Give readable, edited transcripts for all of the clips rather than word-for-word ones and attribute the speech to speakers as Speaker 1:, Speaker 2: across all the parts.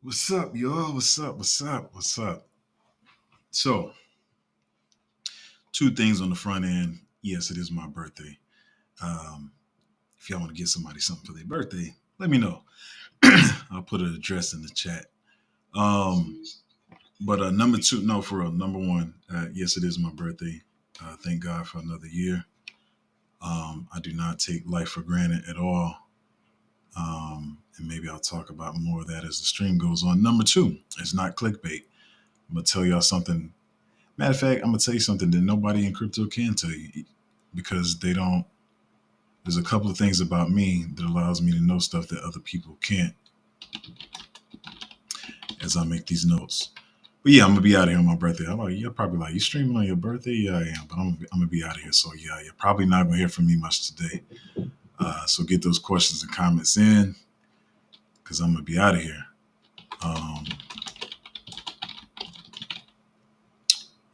Speaker 1: What's up, y'all? What's up? What's up? What's up? So, two things on the front end. Yes, it is my birthday. Um, if y'all want to get somebody something for their birthday, let me know. I'll put an address in the chat. Um, but number two, no, for real. Number one, yes, it is my birthday. Thank God for another year. I do not take life for granted at all. And maybe I'll talk about more of that as the stream goes on. Number two, it's not clickbait. I'm gonna tell y'all something. Matter of fact, I'm gonna tell you something that nobody in crypto can tell you because they don't. There's a couple of things about me that allows me to know stuff that other people can't. As I make these notes, but yeah, I'm gonna be out of here on my birthday. I'm like, you're probably like, you streaming on your birthday? Yeah, I am, but I'm gonna be out of here. So yeah, you're probably not gonna hear from me much today. So get those questions and comments in because I'm gonna be out of here. Um,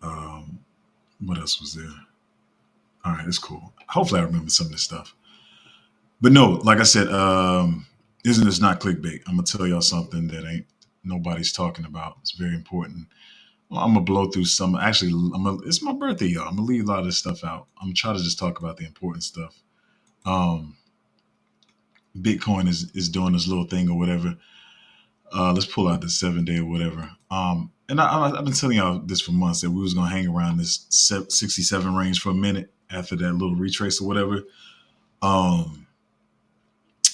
Speaker 1: um, what else was there? All right, it's cool. Hopefully, I remember some of this stuff. But no, like I said, isn't this not clickbait? I'm gonna tell y'all something that ain't nobody's talking about. It's very important. Well, I'm gonna blow through some. Actually, it's my birthday, y'all. I'm gonna leave a lot of this stuff out. I'm gonna try to just talk about the important stuff. Um, Bitcoin is doing this little thing or whatever. Let's pull out the 7 day or whatever. And I've been telling y'all this for months that we was gonna hang around this 67 range for a minute after that little retrace or whatever. Um,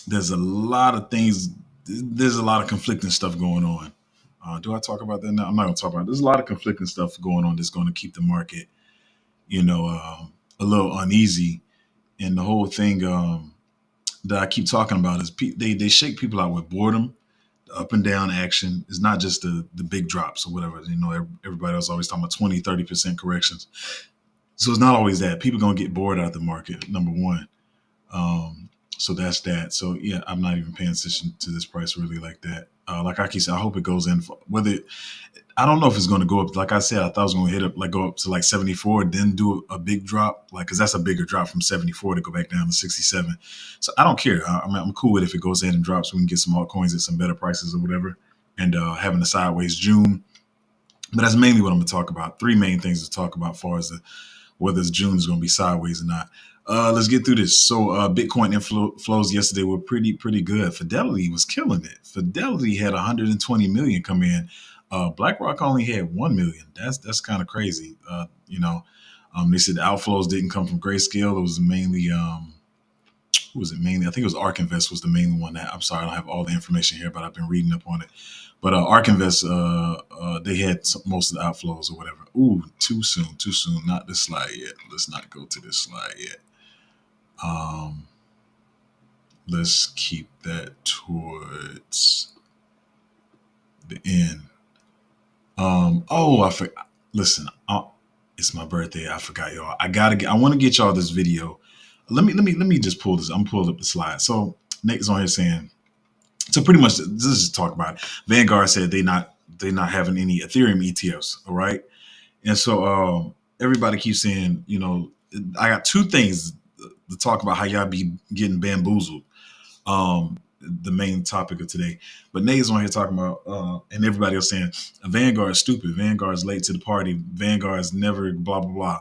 Speaker 1: there's a lot of things. There's a lot of conflicting stuff going on. Do I talk about that now? I'm not gonna talk about it. There's a lot of conflicting stuff going on that's going to keep the market, you know, a little uneasy. And the whole thing that I keep talking about is they shake people out with boredom. The up and down action is not just the big drops or whatever. You know, everybody else always talking about 20, 30% corrections. So it's not always that. People gonna get bored out of the market. Number one. So that's that. So yeah, I'm not even paying attention to this price really like that. Like I keep saying, I hope it goes in. I don't know if it's going to go up. Like I said, I thought it was going to hit up, like go up to like 74, then do a big drop, like because that's a bigger drop from 74 to go back down to 67. So I don't care. I'm cool with it if it goes ahead and drops. We can get some altcoins at some better prices or whatever, and having a sideways June. But that's mainly what I'm going to talk about. Three main things to talk about, as far as whether this June is going to be sideways or not. Let's get through this. So Bitcoin inflows yesterday were pretty good. Fidelity was killing it. Fidelity had 120 million come in. BlackRock only had 1 million. That's kind of crazy. They said the outflows didn't come from Grayscale. It was mainly who was it mainly? I think it was Ark Invest was the main one. I'm sorry, I don't have all the information here, but I've been reading up on it. But Ark Invest, they had most of the outflows or whatever. Ooh, too soon. Not this slide yet. Let's not go to this slide yet. Let's keep that towards the end. I forgot. Listen, it's my birthday. I forgot y'all. I want to get y'all this video. Let me just pull this. I'm pulling up the slide. So Nate's on here saying, so pretty much this is talk about it. Vanguard said they're not having any Ethereum ETFs. All right. And so everybody keeps saying, I got two things to talk about how y'all be getting bamboozled. The main topic of today. But Nate's on here talking about, and everybody else saying, Vanguard is stupid. Vanguard is late to the party. Vanguard is never blah, blah, blah.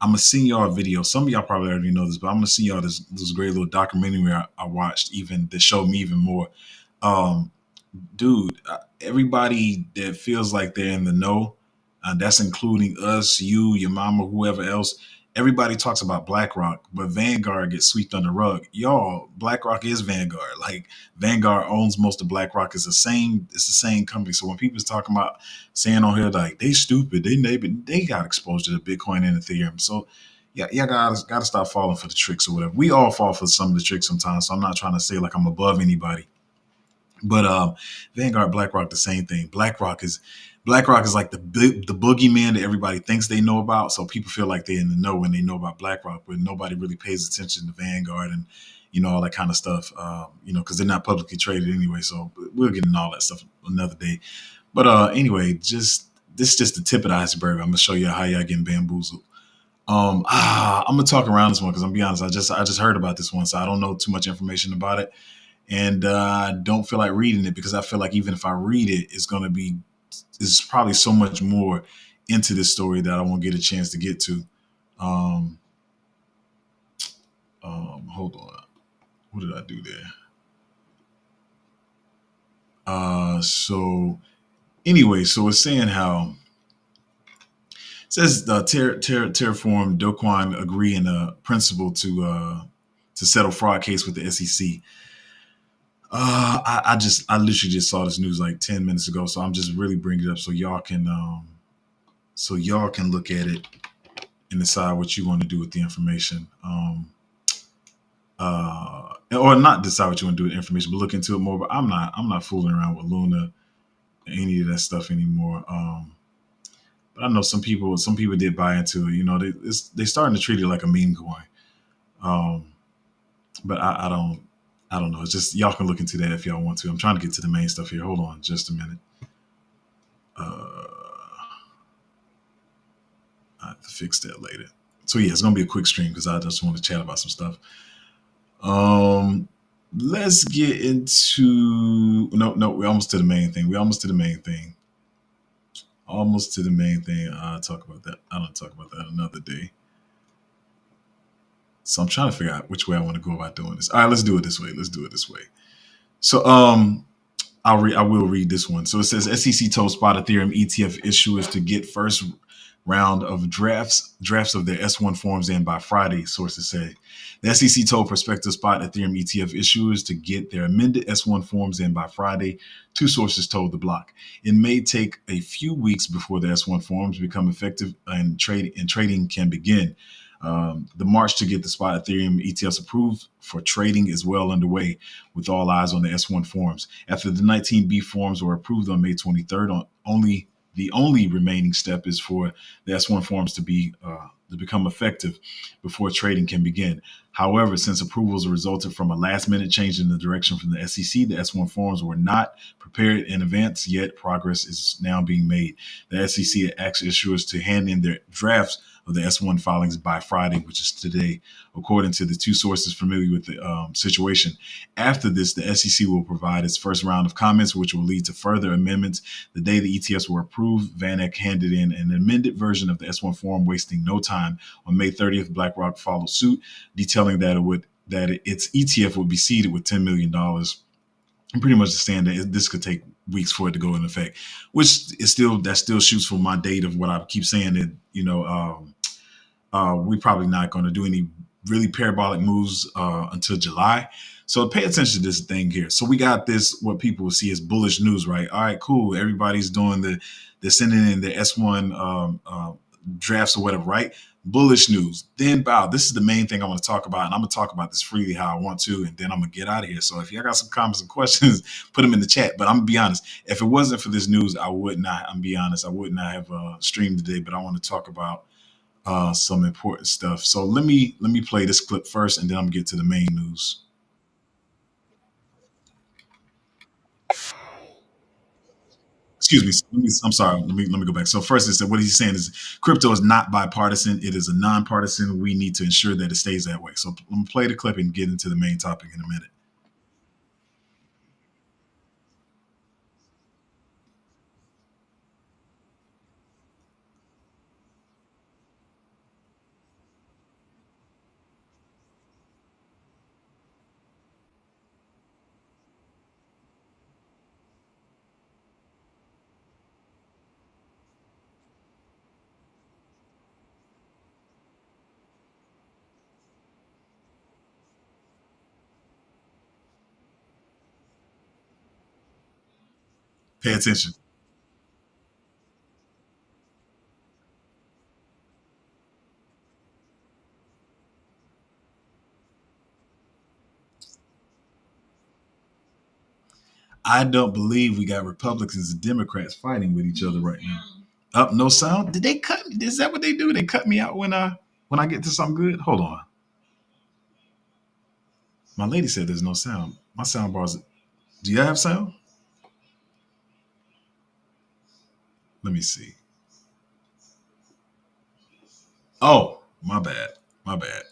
Speaker 1: I'm going to send y'all a video. Some of y'all probably already know this, but I'm going to send y'all this great little documentary I watched that showed me even more. Dude, everybody that feels like they're in the know, that's including us, you, your mama, whoever else. Everybody talks about BlackRock, but Vanguard gets swept under the rug. Y'all, BlackRock is Vanguard. Like Vanguard owns most of BlackRock. It's the same company. So when people's talking about saying on here like they stupid, they got exposure to Bitcoin and Ethereum. So yeah, gotta stop falling for the tricks or whatever. We all fall for some of the tricks sometimes. So I'm not trying to say like I'm above anybody. But Vanguard, BlackRock, the same thing. BlackRock is like the boogeyman that everybody thinks they know about. So people feel like they're in the know when they know about BlackRock, but nobody really pays attention to Vanguard and all that kind of stuff. Because they're not publicly traded anyway. So we'll get into all that stuff another day. But anyway, this is just the tip of the iceberg. I'm gonna show you how y'all getting bamboozled. I'm gonna talk around this one because I'm gonna be honest. I just heard about this one, so I don't know too much information about it. and I don't feel like reading it because I feel like even if I read it, it's probably so much more into this story that I won't get a chance to get to. Um, Hold on, what did I do there? So anyway, so it's saying how it says Terraform Doquan agree in a principle to settle fraud case with the SEC. I literally just saw this news like 10 minutes ago, so I'm just really bringing it up so y'all can look at it and decide what you want to do with the information. Or not decide what you want to do with the information, but look into it more. But I'm not fooling around with Luna and any of that stuff anymore. But I know some people did buy into it. You know, they starting to treat it like a meme coin. Um, but I don't know. It's just y'all can look into that if y'all want to. I'm trying to get to the main stuff here. Hold on, just a minute. Uh, I have to fix that later. So yeah, it's gonna be a quick stream because I just want to chat about some stuff. Um, let's get into no. We're almost to the main thing. We're almost to the main thing. Almost to the main thing. I'll talk about that. I don't talk about that another day. So I'm trying to figure out which way I want to go about doing this. All right, let's do it this way. Let's do it this way. So I will read this one. So it says SEC told Spot Ethereum ETF issuers to get first round of drafts of their S1 forms in by Friday, sources say. The SEC told prospective Spot Ethereum ETF issuers to get their amended S1 forms in by Friday, two sources told the block. It may take a few weeks before the S1 forms become effective and trading can begin. The march to get the Spot Ethereum ETFs approved for trading is well underway, with all eyes on the S1 forms. After the 19B forms were approved on May 23rd, the only remaining step is for the S1 forms to become effective before trading can begin. However, since approvals resulted from a last-minute change in the direction from the SEC, the S1 forms were not prepared in advance, yet progress is now being made. The SEC asked issuers to hand in their drafts of the S1 filings by Friday, which is today, according to the two sources familiar with the situation. After this, the SEC will provide its first round of comments, which will lead to further amendments. The day the ETFs were approved, VanEck handed in an amended version of the S1 form, wasting no time. On May 30th, BlackRock followed suit, detailing that its ETF would be seeded with $10 million. And pretty much saying that this could take weeks for it to go into effect, which is that still shoots for my date of what I keep saying that we're probably not going to do any really parabolic moves until July. So pay attention to this thing here. So we got this, what people will see as bullish news, right? All right, cool. Everybody's doing they're sending in the S1 drafts or whatever, right? Bullish news. Then bow. This is the main thing I want to talk about, and I'm gonna talk about this freely how I want to, and then I'm gonna get out of here. So if y'all got some comments and questions, put them in the chat. But I'm gonna be honest. If it wasn't for this news, I would not. I'm be honest. I would not have streamed today. But I want to talk about some important stuff. So let me play this clip first, and then I'm gonna get to the main news. Excuse me. I'm sorry. Let me go back. So first, it said what he's saying is crypto is not bipartisan. It is a nonpartisan. We need to ensure that it stays that way. So I'm gonna play the clip and get into the main topic in a minute. Pay attention. I don't believe we got Republicans and Democrats fighting with each other right now. Up, no sound. Did they cut? Is that what they do? They cut me out when I get to something good. Hold on. My lady said there's no sound. My sound bars. Do you have sound? Let me see. Oh, my bad. My bad.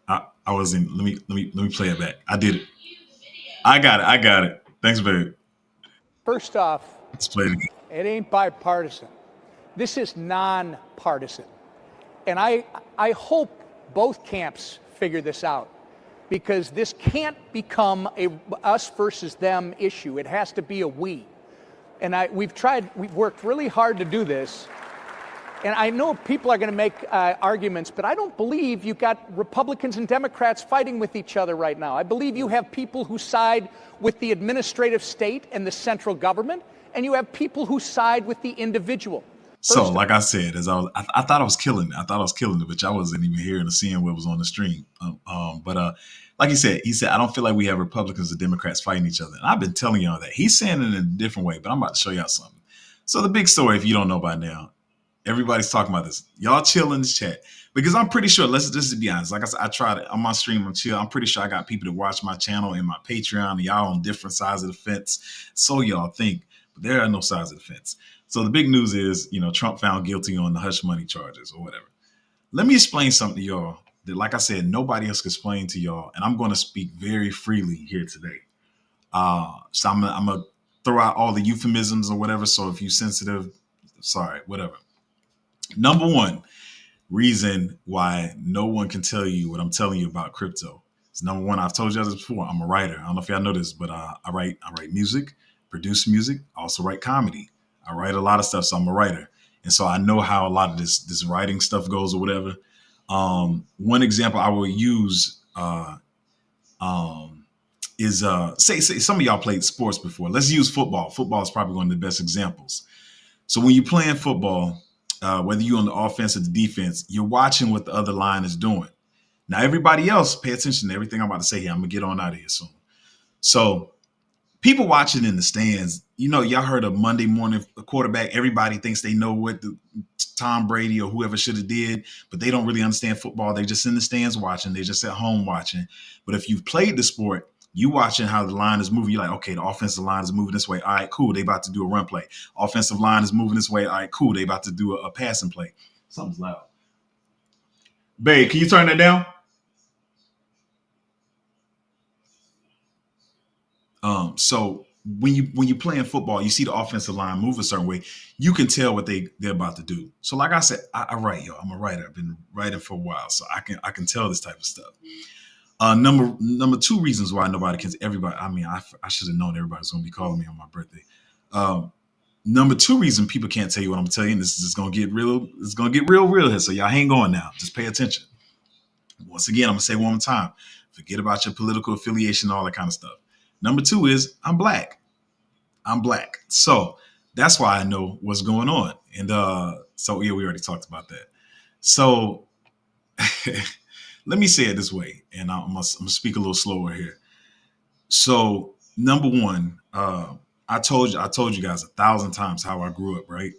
Speaker 1: I was in. Let me play it back. I did it. I got it. I got it. Thanks, babe.
Speaker 2: First off,
Speaker 1: Let's play it again.
Speaker 2: it ain't bipartisan. This is nonpartisan. And I hope both camps figure this out, because this can't become a us versus them issue. It has to be a we. And we've worked really hard to do this. And I know people are going to make arguments, but I don't believe you've got Republicans and Democrats fighting with each other right now. I believe you have people who side with the administrative state and the central government, and you have people who side with the individual.
Speaker 1: So, like I said, I thought I was killing it. I thought I was killing it, but I wasn't even hearing or seeing what was on the stream. But like he said, I don't feel like we have Republicans and Democrats fighting each other. And I've been telling y'all that. He's saying it in a different way, but I'm about to show y'all something. So the big story, if you don't know by now, everybody's talking about this. Y'all chill in the chat, because I'm pretty sure, let's just be honest. Like I said, I tried it on my stream. I'm chill. I'm pretty sure I got people that watch my channel and my Patreon, and y'all on different sides of the fence. So y'all think, but there are no sides of the fence. So the big news is, Trump found guilty on the hush money charges or whatever. Let me explain something to y'all that, like I said, nobody else can explain to y'all. And I'm going to speak very freely here today. So I'm going to throw out all the euphemisms or whatever. So if you're sensitive, sorry, whatever. Number one reason why no one can tell you what I'm telling you about crypto is, number one, I've told you this before. I'm a writer. I don't know if y'all know this, but I write music, produce music. I also write comedy. I write a lot of stuff, so I'm a writer. And so I know how a lot of this writing stuff goes or whatever. One example I will use is say some of y'all played sports before. Let's use football. Football is probably one of the best examples. So when you're playing football, whether you're on the offense or the defense, you're watching what the other line is doing. Now, everybody else, pay attention to everything I'm about to say here. I'm going to get on out of here soon. So people watching in the stands, y'all heard of Monday morning quarterback. Everybody thinks they know what Tom Brady or whoever should have did, but they don't really understand football. They're just in the stands watching. They're just at home watching. But if you've played the sport, you watching how the line is moving. You're like, okay, the offensive line is moving this way. All right, cool. They about to do a run play. Offensive line is moving this way. All right, cool. They about to do a passing play. Something's loud. Babe, can you turn that down? So when you're playing football, you see the offensive line move a certain way. You can tell what they're about to do. So, like I said, I write, yo. I'm a writer. I've been writing for a while, so I can tell this type of stuff. Number two reasons why nobody can. Everybody. I mean, I should have known everybody's going to be calling me on my birthday. Number two reason people can't tell you what I'm telling you. And this is going to get real. It's going to get real here. So y'all hang on now. Just pay attention. Once again, I'm going to say one more time. Forget about your political affiliation, all that kind of stuff. Number two is I'm black. I'm black. So that's why I know what's going on. And so, yeah, we already talked about that. So let me say it this way, and I'm going to speak a little slower here. So number one, I told you guys 1,000 times how I grew up, right?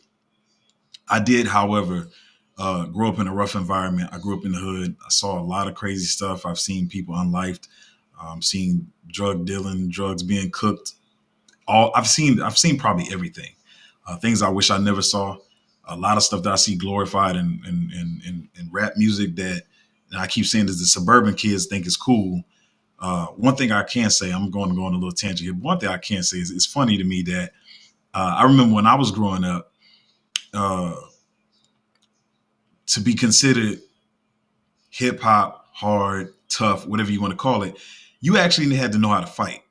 Speaker 1: I did, however, grow up in a rough environment. I grew up in the hood. I saw a lot of crazy stuff. I've seen people unlifed. Seen drug dealing, drugs being cooked. I've seen probably everything. Things I wish I never saw. A lot of stuff that I see glorified in rap music that, and I keep saying is the suburban kids think is cool. One thing I can say, I'm going to go on a little tangent here. But one thing I can say is it's funny to me that I remember when I was growing up, to be considered hip hop, hard, tough, whatever you want to call it, you actually had to know how to fight.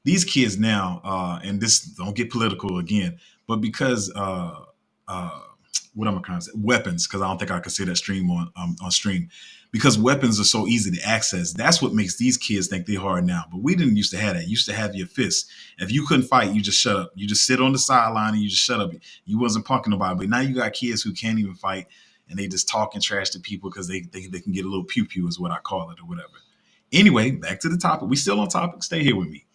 Speaker 1: These kids now, and this, don't get political again, but because what am I trying to say? Weapons, because I don't think I could say that stream on stream. Because weapons are so easy to access, that's what makes these kids think they're hard now. But we didn't used to have that. You used to have your fists. If you couldn't fight, you just shut up. You just sit on the sideline and you just shut up. You wasn't punking nobody. But now you got kids who can't even fight, and they just talking trash to people because they can get a little pew pew is what I call it or whatever. Anyway, back to the topic. We still on topic. Stay here with me.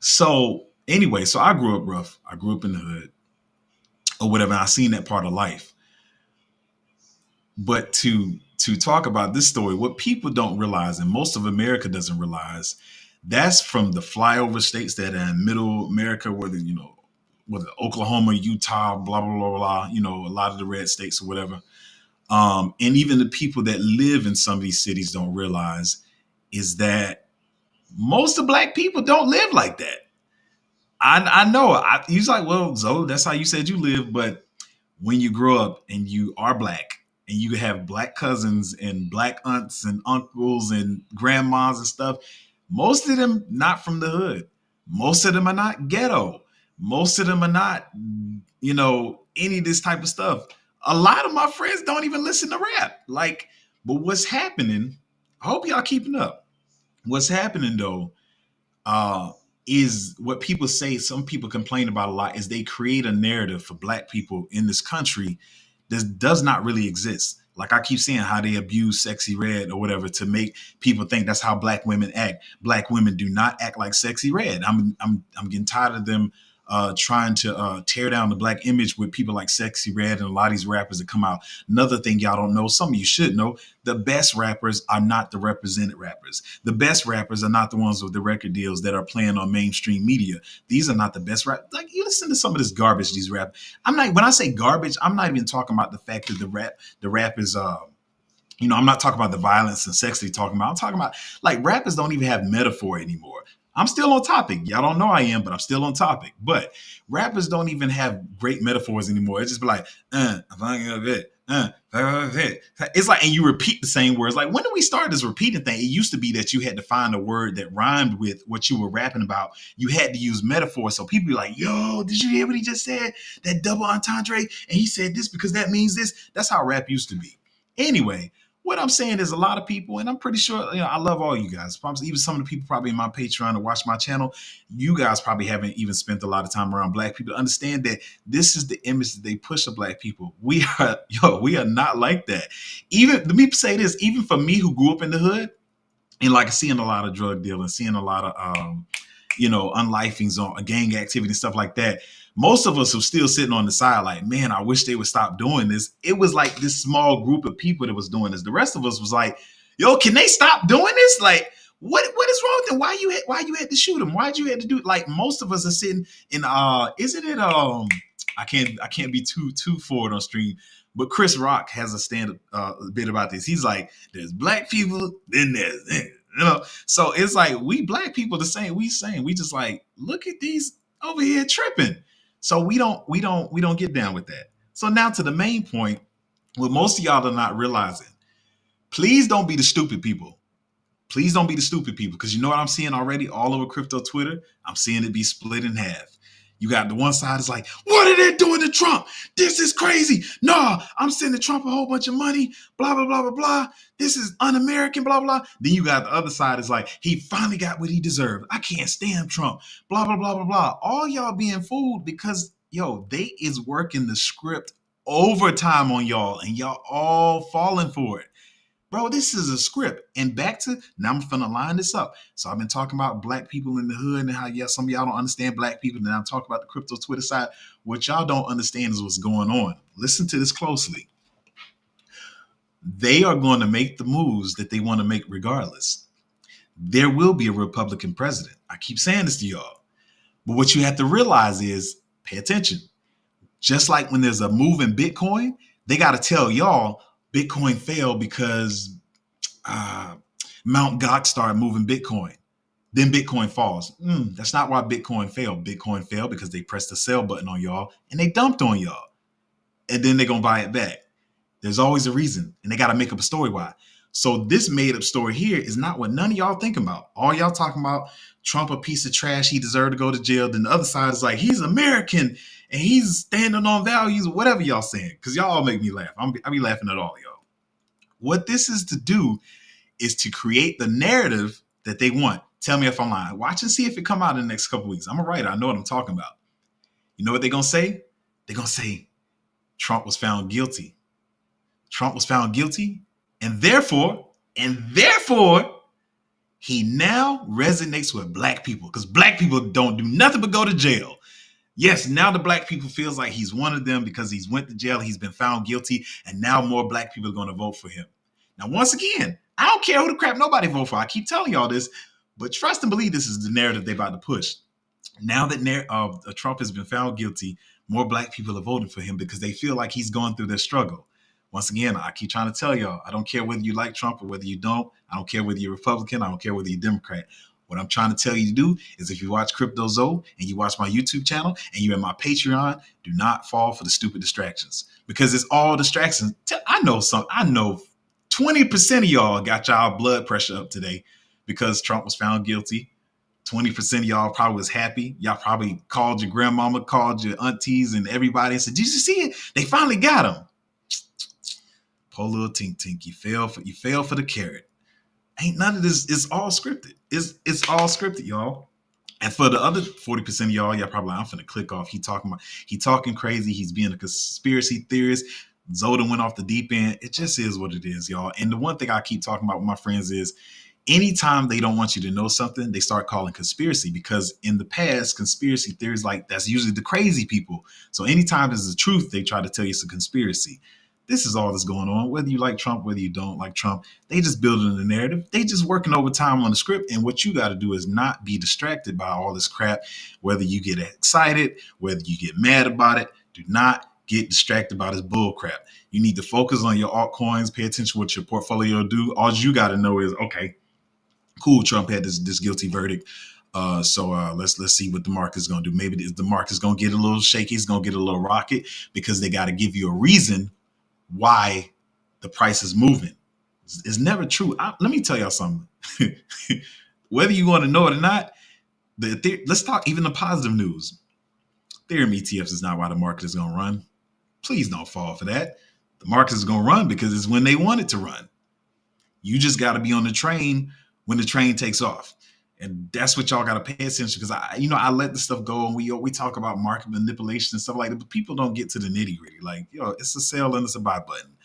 Speaker 1: So anyway, so I grew up rough. I grew up in the hood or whatever. I seen that part of life. But to talk about this story, what people don't realize, and most of America doesn't realize, that's from the flyover states that are in middle America, whether Oklahoma, Utah, blah, blah, blah, blah, a lot of the red states or whatever. And even the people that live in some of these cities don't realize is that Most of black people don't live like that. I know. He's like, well, Zoe, that's how you said you live. But when you grow up and you are black and you have black cousins and black aunts and uncles and grandmas and stuff, most of them not from the hood. Most of them are not ghetto. Most of them are not, any of this type of stuff. A lot of my friends don't even listen to rap. Like, but what's happening? I hope y'all keeping up. What's happening though uh, is what people say, some people complain about a lot, is they create a narrative for black people in this country that does not really exist. Like I keep saying, how they abuse Sexy Red or whatever to make people think that's how black women act. Black women do not act like Sexy Red. I'm getting tired of them trying to tear down the black image with people like Sexy Red and a lot of these rappers that come out. Another thing y'all don't know, some of you should know, the best rappers are not the represented rappers. The best rappers are not the ones with the record deals that are playing on mainstream media. These are not the best rap. Like you listen to some of this garbage these rap. I'm not, when I say garbage, I'm not even talking about the fact that the rap is I'm not talking about the violence and sex they're talking about. I'm talking about like rappers don't even have metaphor anymore. I'm still on topic. Y'all don't know I am, but I'm still on topic. But rappers don't even have great metaphors anymore. It's just be like, it's like, and you repeat the same words. Like, when did we start this repeating thing? It used to be that you had to find a word that rhymed with what you were rapping about. You had to use metaphor. So people be like, yo, did you hear what he just said? That double entendre? And he said this because that means this. That's how rap used to be. Anyway, what I'm saying is a lot of people, and I'm pretty sure, I love all you guys. Even some of the people probably in my Patreon to watch my channel, you guys probably haven't even spent a lot of time around black people to understand that this is the image that they push of black people. We are not like that. Even, let me say this, even for me who grew up in the hood, and like seeing a lot of drug dealing, seeing a lot of unlifings on gang activity and stuff like that. Most of us are still sitting on the side like, man, I wish they would stop doing this. It was like this small group of people that was doing this. The rest of us was like, yo, can they stop doing this? Like, what is wrong with them? Why you had to shoot them? Why'd you had to do it? Like, most of us are sitting in isn't it I can't be too forward on stream, but Chris Rock has a stand bit about this. He's like, there's black people, then there's so it's like we black people the same. We just like, look at these over here tripping. So we don't get down with that. So now to the main point, what most of y'all are not realizing. Please don't be the stupid people. Please don't be the stupid people, because you know what I'm seeing already all over crypto Twitter? I'm seeing it be split in half. You got the one side is like, what are they doing to Trump? This is crazy. No, I'm sending Trump a whole bunch of money, blah, blah, blah, blah, blah. This is un-American, blah, blah. Then you got the other side is like, he finally got what he deserved. I can't stand Trump, blah, blah, blah, blah, blah. All y'all being fooled because, they is working the script overtime on y'all, and y'all all falling for it. Bro, this is a script. And back to, now I'm finna line this up. So I've been talking about black people in the hood and how, some of y'all don't understand black people. And then I'm talking about the crypto Twitter side. What y'all don't understand is what's going on. Listen to this closely. They are going to make the moves that they want to make regardless. There will be a Republican president. I keep saying this to y'all. But what you have to realize is, pay attention. Just like when there's a move in Bitcoin, they got to tell y'all, Bitcoin failed because Mount Gox started moving Bitcoin. Then Bitcoin falls. That's not why Bitcoin failed. Bitcoin failed because they pressed the sell button on y'all and they dumped on y'all. And then they're going to buy it back. There's always a reason. And they got to make up a story why. So this made up story here is not what none of y'all thinking about. All y'all talking about, Trump a piece of trash, he deserved to go to jail. Then the other side is like, he's American and he's standing on values, whatever y'all saying. Because y'all all make me laugh. I be laughing at all y'all. What this is to do is to create the narrative that they want. Tell me if I'm lying. Watch and see if it come out in the next couple weeks. I'm a writer. I know what I'm talking about. You know what they're going to say? They're going to say Trump was found guilty. Trump was found guilty. And therefore, he now resonates with black people, because black people don't do nothing but go to jail. Yes, now the black people feels like he's one of them because he's went to jail, he's been found guilty, and now more black people are going to vote for him. Now, once again, I don't care who the crap nobody vote for. I keep telling y'all this, but trust and believe this is the narrative they're about to push. Now that Trump has been found guilty, more black people are voting for him because they feel like he's going through their struggle. Once again, I keep trying to tell y'all, I don't care whether you like Trump or whether you don't. I don't care whether you're Republican. I don't care whether you're Democrat. What I'm trying to tell you to do is if you watch Crypto Zoe and you watch my YouTube channel and you're in my Patreon, do not fall for the stupid distractions because it's all distractions. I know 20% of y'all got y'all blood pressure up today because Trump was found guilty. 20% of y'all probably was happy. Y'all probably called your grandmama, called your aunties and everybody and said, did you see it? They finally got him. Poor little Tink Tink, you fell for the carrot. Ain't none of this. It's all scripted. It's all scripted, y'all. And for the other 40% of y'all probably like, I'm finna click off. He talking crazy. He's being a conspiracy theorist. Zoda went off the deep end. It just is what it is, y'all. And the one thing I keep talking about with my friends is anytime they don't want you to know something, they start calling conspiracy because in the past, conspiracy theories like that's usually the crazy people. So anytime there's the truth, they try to tell you it's a conspiracy. This is all that's going on. Whether you like Trump, whether you don't like Trump, they just building the narrative. They just working overtime on the script. And what you got to do is not be distracted by all this crap. Whether you get excited, whether you get mad about it, do not get distracted by this bull crap. You need to focus on your altcoins, pay attention to what your portfolio do. All you got to know is, okay, cool, Trump had this guilty verdict. So let's see what the market's going to do. Maybe the market's going to get a little shaky. It's going to get a little rocket because they got to give you a reason why the price is moving. It's never true. Let me tell y'all something. Whether you want to know it or not, let's talk even the positive news. Ethereum ETFs is not why the market is going to run. Please don't fall for that. The market is going to run because it's when they want it to run. You just got to be on the train when the train takes off. And that's what y'all got to pay attention because I let the stuff go and we talk about market manipulation and stuff like that, but people don't get to the nitty gritty. Like, it's a sell and it's a buy button.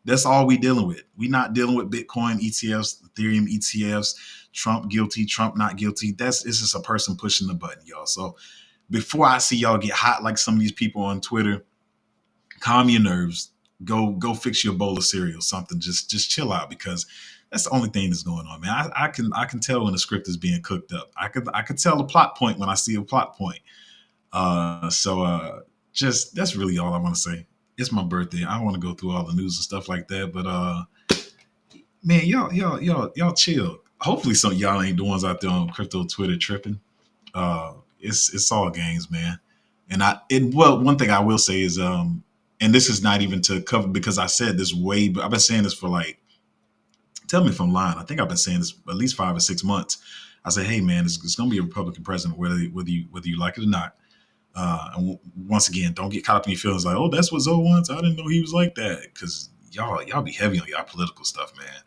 Speaker 1: That's all we dealing with. We not dealing with Bitcoin ETFs, Ethereum ETFs, Trump guilty, Trump not guilty. It's just a person pushing the button, y'all. So before I see y'all get hot like some of these people on Twitter, calm your nerves. Go fix your bowl of cereal, something. Just chill out because that's the only thing that's going on, man. I can tell when the script is being cooked up. I could tell a plot point when I see a plot point. Just that's really all I want to say. It's my birthday. I don't want to go through all the news and stuff like that, but man, y'all chill. Hopefully, some of y'all ain't the ones out there on crypto Twitter tripping. It's all games, man. And one thing I will say is and this is not even to cover because I said this but I've been saying this for like, tell me if I'm lying. I think I've been saying this at least 5 or 6 months. I said, hey man, it's going to be a Republican president, whether you like it or not. And once again, don't get caught up in your feelings like, oh, that's what Zoe wants. I didn't know he was like that because y'all be heavy on y'all political stuff, man.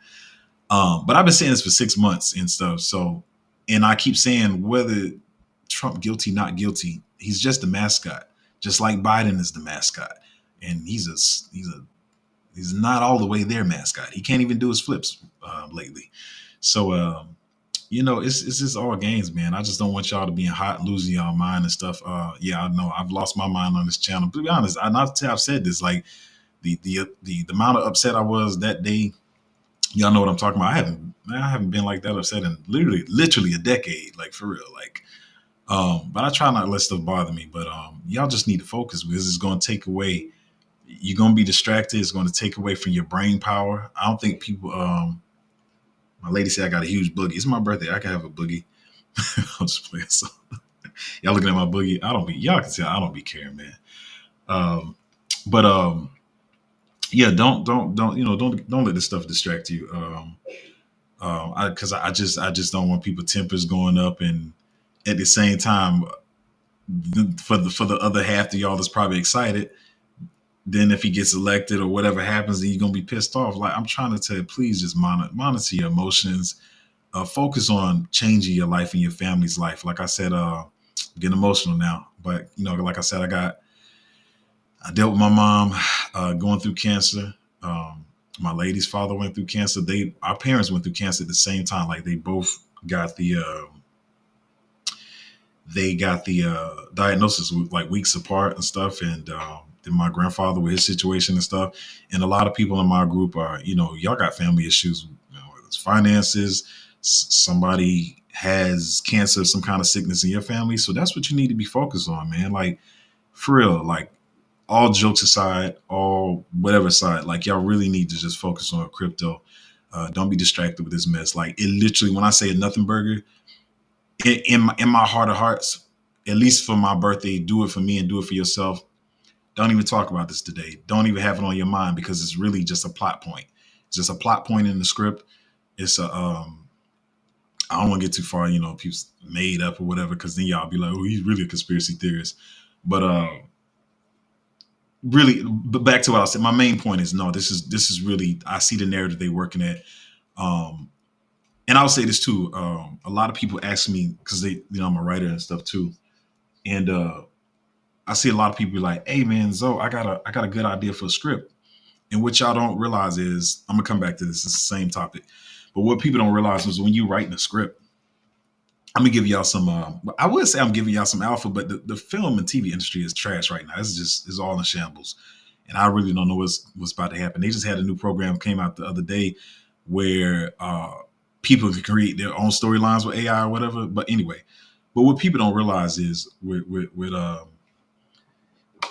Speaker 1: But I've been saying this for 6 months and stuff. So, and I keep saying whether Trump guilty, not guilty, he's just the mascot, just like Biden is the mascot. And he's not all the way there mascot. He can't even do his flips lately. So, it's just all games, man. I just don't want y'all to be hot, losing y'all mind and stuff. Yeah, I know I've lost my mind on this channel. To be honest, I've said this, like the amount of upset I was that day. Y'all know what I'm talking about. I haven't been like that upset in literally a decade, like for real. Like, but I try not to let stuff bother me. But y'all just need to focus because it's going to take away. You're going to be distracted. It's going to take away from your brain power. I don't think people, my lady said I got a huge boogie. It's my birthday. I can have a boogie. I'll just play a song. Y'all looking at my boogie. Y'all can tell I don't be caring, man. Yeah, don't let this stuff distract you. Cause I just don't want people tempers going up and at the same time, for the other half of y'all that's probably excited, then if he gets elected or whatever happens, then you're going to be pissed off. Like, I'm trying to tell you, please just monitor your emotions. Focus on changing your life and your family's life. Like I said, I'm getting emotional now. But, like I said, I dealt with my mom going through cancer. My lady's father went through cancer. Our parents went through cancer at the same time. Like, they both got the diagnosis like weeks apart and stuff. And my grandfather with his situation and stuff. And a lot of people in my group are, y'all got family issues, whether it's finances, somebody has cancer, some kind of sickness in your family. So that's what you need to be focused on, man. Like, for real, like all jokes aside, all whatever side, like y'all really need to just focus on crypto. Don't be distracted with this mess. Like, it literally, when I say a nothing burger, in my heart of hearts, at least for my birthday, do it for me and do it for yourself. Don't even talk about this today. Don't even have it on your mind because it's really just a plot point. It's just a plot point in the script. It's a I don't want to get too far, people made up or whatever, because then y'all be like, oh, he's really a conspiracy theorist. But really, but back to what I said, my main point is no, this is really, I see the narrative they working at. And I'll say this too. A lot of people ask me, because I'm a writer and stuff too. And I see a lot of people be like, hey man, Zoe, I got a good idea for a script. And what y'all don't realize is, I'm gonna come back to this, it's the same topic. But what people don't realize is when you writing a script, I'm gonna give y'all some. I would say I'm giving y'all some alpha, but the film and TV industry is trash right now. It's all in shambles, and I really don't know what's about to happen. They just had a new program came out the other day where people can create their own storylines with AI or whatever. But anyway, but what people don't realize is with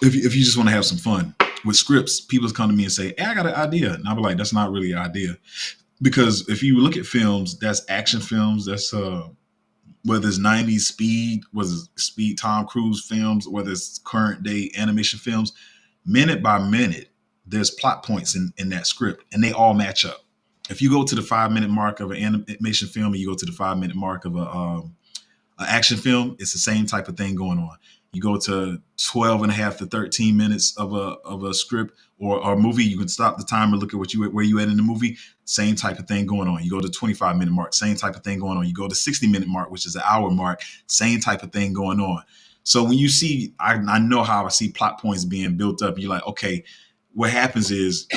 Speaker 1: if you just want to have some fun with scripts, people come to me and say, "Hey, I got an idea," and I'll be like, "That's not really an idea," because if you look at films, that's action films, that's whether it's 90s speed, whether it's speed Tom Cruise films, whether it's current day animation films, minute by minute, there's plot points in that script and they all match up. If you go to the 5-minute mark of an animation film and you go to the 5-minute mark of an action film, it's the same type of thing going on. You go to 12 and a half to 13 minutes of a script or a movie, you can stop the timer, look at where you at in the movie, same type of thing going on. You go to 25-minute mark, same type of thing going on. You go to 60-minute mark, which is an hour mark, same type of thing going on. So when you see, I know how I see plot points being built up. You're like, okay, what happens is,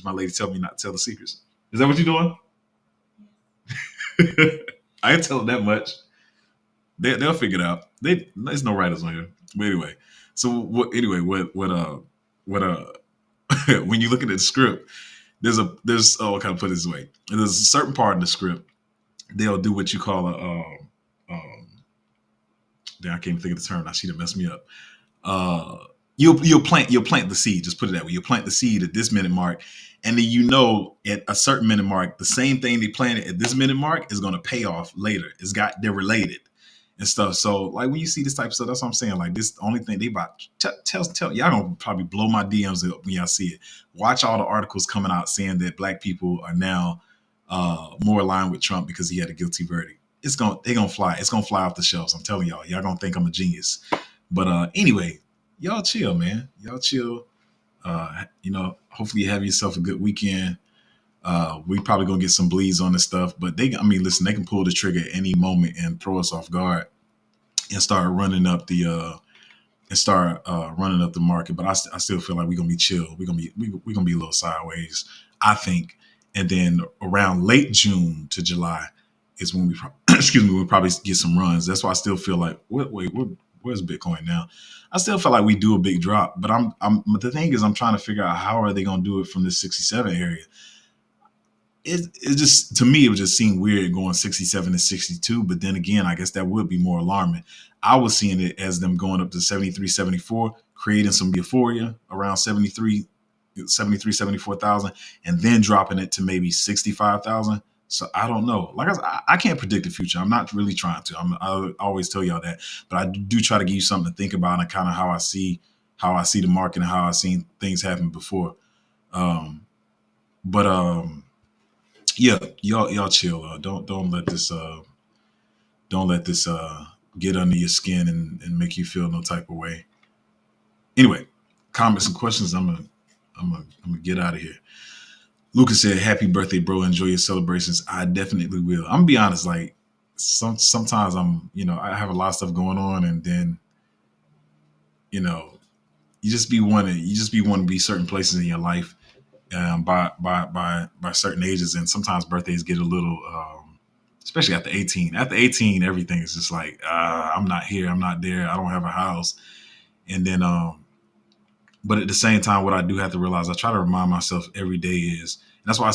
Speaker 1: my lady telling me not to tell the secrets. Is that what you're doing? I ain't telling that much. They'll figure it out. There's no writers on here. But anyway, so what when you look at the script, there's I kind of put it this way. There's a certain part of the script they'll do what you call then I can't even think of the term. Now she done messed me up. You'll plant the seed. Just put it that way. You'll plant the seed at this minute mark, and then at a certain minute mark, the same thing they planted at this minute mark is going to pay off later. They're related and stuff. So like when you see this type of stuff, that's what I'm saying. Like this, the only thing they about tell y'all gonna probably blow my DMs up when y'all see it. Watch all the articles coming out saying that black people are now more aligned with Trump because he had a guilty verdict. They're gonna fly. It's gonna fly off the shelves. I'm telling y'all. Y'all gonna think I'm a genius. But anyway, y'all chill, man. Y'all chill. Hopefully you have yourself a good weekend. We probably gonna get some bleeds on this stuff, but listen, they can pull the trigger at any moment and throw us off guard and start running up the market. But I still feel like we're gonna be chill. We're gonna be a little sideways, I think. And then around late June to July is when we'll probably get some runs. That's why I still feel like where's Bitcoin now? I still feel like we do a big drop, but but the thing is, I'm trying to figure out how are they gonna do it from this 67 area. It just, to me, it would just seem weird going 67 to 62. But then again, I guess that would be more alarming. I was seeing it as them going up to 73, 74, creating some euphoria around 74,000, and then dropping it to maybe 65,000. So I don't know. Like I can't predict the future. I'm not really trying to. I always tell y'all that, but I do try to give you something to think about and kind of how I see the market and how I've seen things happen before. Yeah, y'all chill. Don't let this get under your skin and make you feel no type of way. Anyway, comments and questions. I'm gonna get out of here. Lucas said, "Happy birthday, bro. Enjoy your celebrations." I definitely will. I'm gonna be honest. Like sometimes I have a lot of stuff going on, and then you just be wanting to be certain places in your life. By certain ages, and sometimes birthdays get a little, especially after 18. After 18, everything is just like, I'm not here, I'm not there, I don't have a house. And then, but at the same time, what I do have to realize, I try to remind myself every day is, and that's why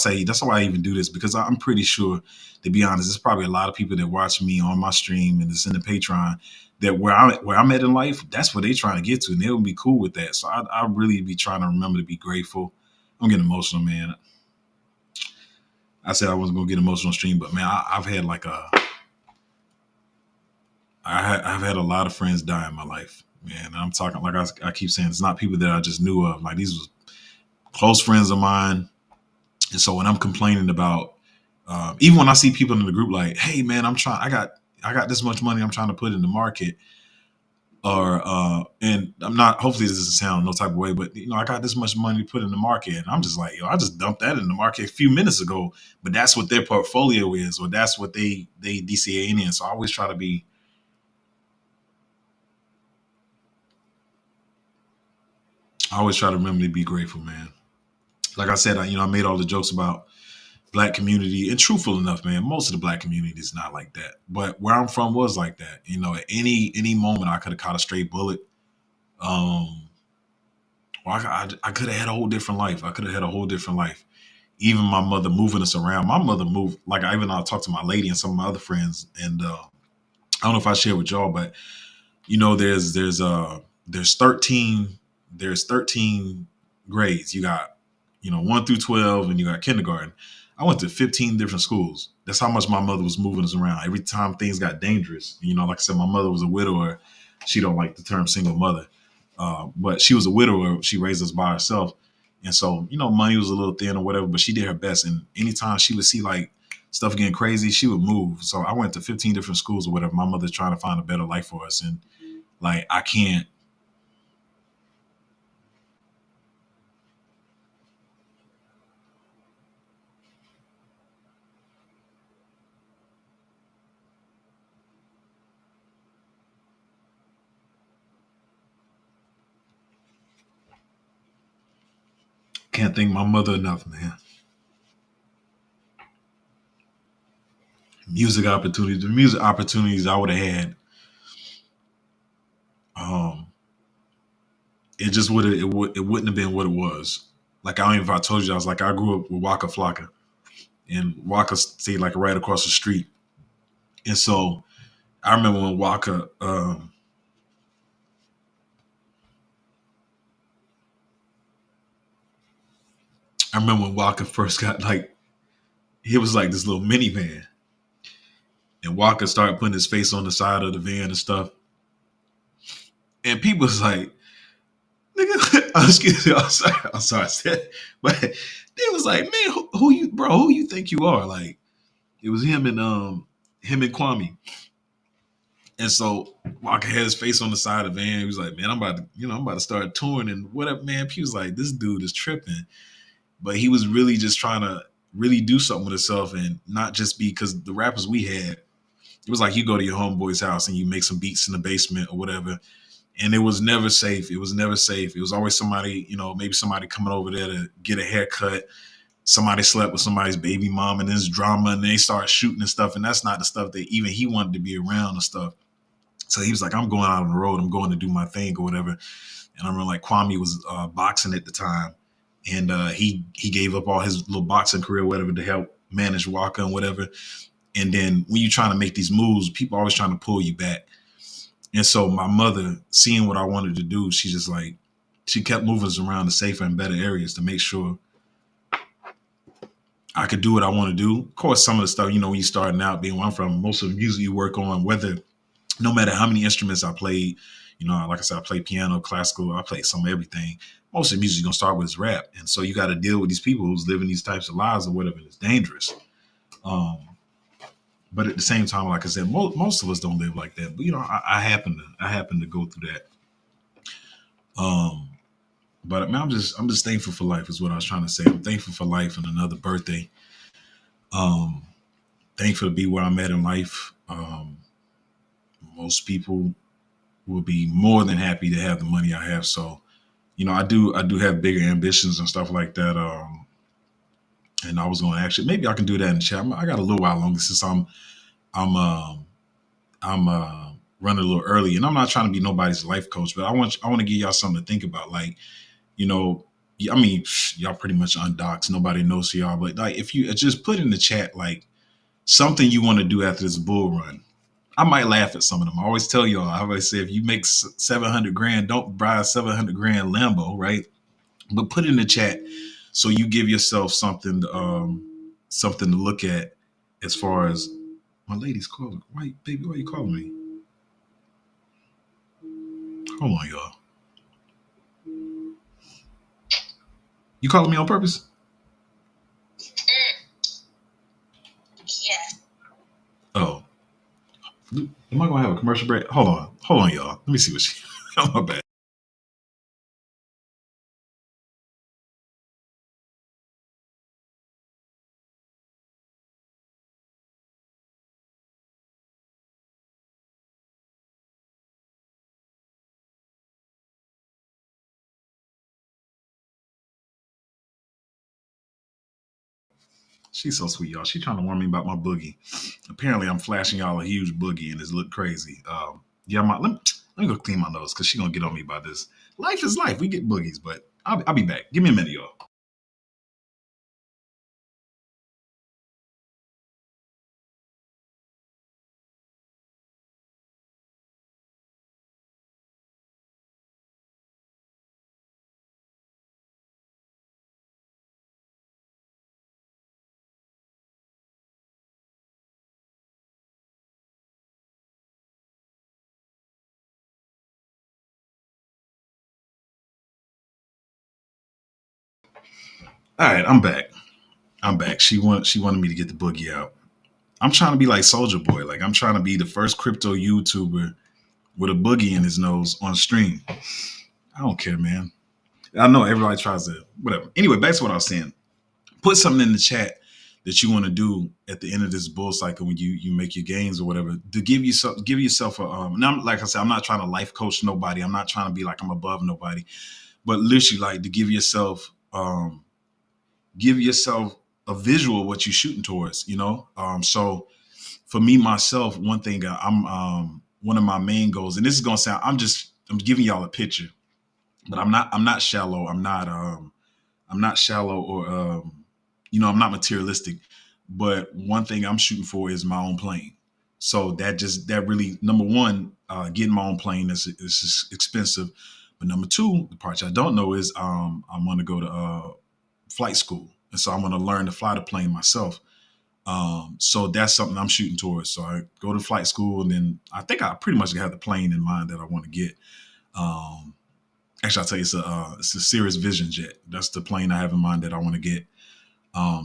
Speaker 1: I even do this, because I'm pretty sure, to be honest, there's probably a lot of people that watch me on my stream and it's in the Patreon that where I'm at in life, that's what they're trying to get to, and they'll be cool with that. So I really be trying to remember to be grateful. I'm getting emotional, man. I said I wasn't gonna get emotional stream, but man, I've had like I've had a lot of friends die in my life, man. I'm talking like I keep saying, it's not people that I just knew of. Like these was close friends of mine. And so when I'm complaining about, even when I see people in the group like, hey man, I got this much money I'm trying to put in the market, or and I'm not, hopefully this doesn't sound no type of way, but I got this much money to put in the market, and I'm just like, yo, I just dumped that in the market a few minutes ago, but that's what their portfolio is, or that's what they DCA in. So I always try to be, I always try to remember to be grateful, man. Like I said, I made all the jokes about black community, and truthful enough, man, most of the black community is not like that, but where I'm from was like that. At any moment I could have caught a straight bullet. um Well, I could have had a whole different life. I could have had a whole different life. Even my mother moving us around. My mother moved, like, I even talked to my lady and some of my other friends, and I don't know if I share with y'all, but there's 13 grades. You got 1 through 12, and you got kindergarten. I went to 15 different schools. That's how much my mother was moving us around. Every time things got dangerous, like I said, my mother was a widower. She don't like the term single mother, but she was a widower. She raised us by herself, and so money was a little thin or whatever. But she did her best, and anytime she would see like stuff getting crazy, she would move. So I went to 15 different schools or whatever. My mother's trying to find a better life for us, and like I can't thank my mother enough, man. The music opportunities I would have had, um, it just would it wouldn't have been what it was. Like I don't even if I told you I was like I grew up with Waka Flocka, and Waka stayed like right across the street, and so I remember when Waka, I remember when Waka first got like, he was like this little minivan, and Waka started putting his face on the side of the van and stuff, and people was like, nigga, excuse me, I'm sorry, I said, but they was like, man, who you, bro, who you think you are? Like, it was him and Kwame. And so Walker had his face on the side of the van. He was like, man, I'm about to start touring and whatever, man. He was like, this dude is tripping. But he was really just trying to really do something with himself, and not just because the rappers we had, it was like you go to your homeboy's house and you make some beats in the basement or whatever. And it was never safe. It was never safe. It was always somebody, maybe somebody coming over there to get a haircut. Somebody slept with somebody's baby mom, and there's drama, and they start shooting and stuff. And that's not the stuff that even he wanted to be around and stuff. So he was like, I'm going out on the road. I'm going to do my thing or whatever. And I remember like Kwame was boxing at the time. And he gave up all his little boxing career or whatever to help manage Waka and whatever. And then when you're trying to make these moves, people are always trying to pull you back. And so my mother, seeing what I wanted to do, she kept moving us around the safer and better areas to make sure I could do what I want to do. Of course, some of the stuff, when you're starting out, being where I'm from, most of the music you work on, no matter how many instruments I played, like I said, I play piano, classical, I play some of everything. Most of the music you're gonna start with is rap. And so you got to deal with these people who's living these types of lives or whatever, and it's dangerous. Um, but at the same time, like I said, most of us don't live like that. But I happen to go through that. Um, but man, I'm just thankful for life is what I was trying to say. I'm thankful for life and another birthday. Um, Thankful to be where I'm at in life. Most people will be more than happy to have the money I have. So, I do have bigger ambitions and stuff like that. And I was going to actually, maybe I can do that in the chat. I got a little while longer since I'm, I'm running a little early, and I'm not trying to be nobody's life coach, but I want to give y'all something to think about. Like, I mean, y'all pretty much undocs. Nobody knows y'all, but like, if you just put in the chat, like something you want to do after this bull run. I might laugh at some of them. I always tell y'all, I always say, if you make 700 grand, don't buy a 700 grand Lambo, right? But put it in the chat so you give yourself something, something to look at as far as, my lady's calling. Why, baby, why are you calling me? Hold on, y'all. You calling me on purpose?
Speaker 3: Yeah.
Speaker 1: Oh. Am I gonna have a commercial break? Hold on, y'all. Let me see what she. Oh, my bad. She's so sweet, y'all. She trying to warn me about my boogie. Apparently, I'm flashing y'all a huge boogie, and it's look crazy. Yeah, let me go clean my nose because she gonna get on me about this. Life is life. We get boogies, but I'll be back. Give me a minute, y'all. All right, I'm back. I'm back. She wanted me to get the boogie out. I'm trying to be like Soldier Boy. Like I'm trying to be the first crypto YouTuber with a boogie in his nose on stream. I don't care, man. I know everybody tries to whatever. Anyway, back to what I was saying. Put something in the chat that you want to do at the end of this bull cycle when you make your gains or whatever to give yourself a now like I said, I'm not trying to life coach nobody. I'm not trying to be like I'm above nobody, but literally like to give yourself a visual of what you're shooting towards, you know. So for me myself, one thing I'm one of my main goals, and this is gonna sound I'm giving y'all a picture, but I'm not shallow. I'm not shallow or I'm not materialistic. But one thing I'm shooting for is my own plane. So that really number one, getting my own plane is expensive. But number two, the part I don't know is I'm going to go to flight school, and so I'm going to learn to fly the plane myself. So that's something I'm shooting towards. So I go to flight school, and then I think I pretty much have the plane in mind that I want to get. Um, Actually, I'll tell you, it's a Cirrus Vision jet. That's the plane I have in mind that I want to get.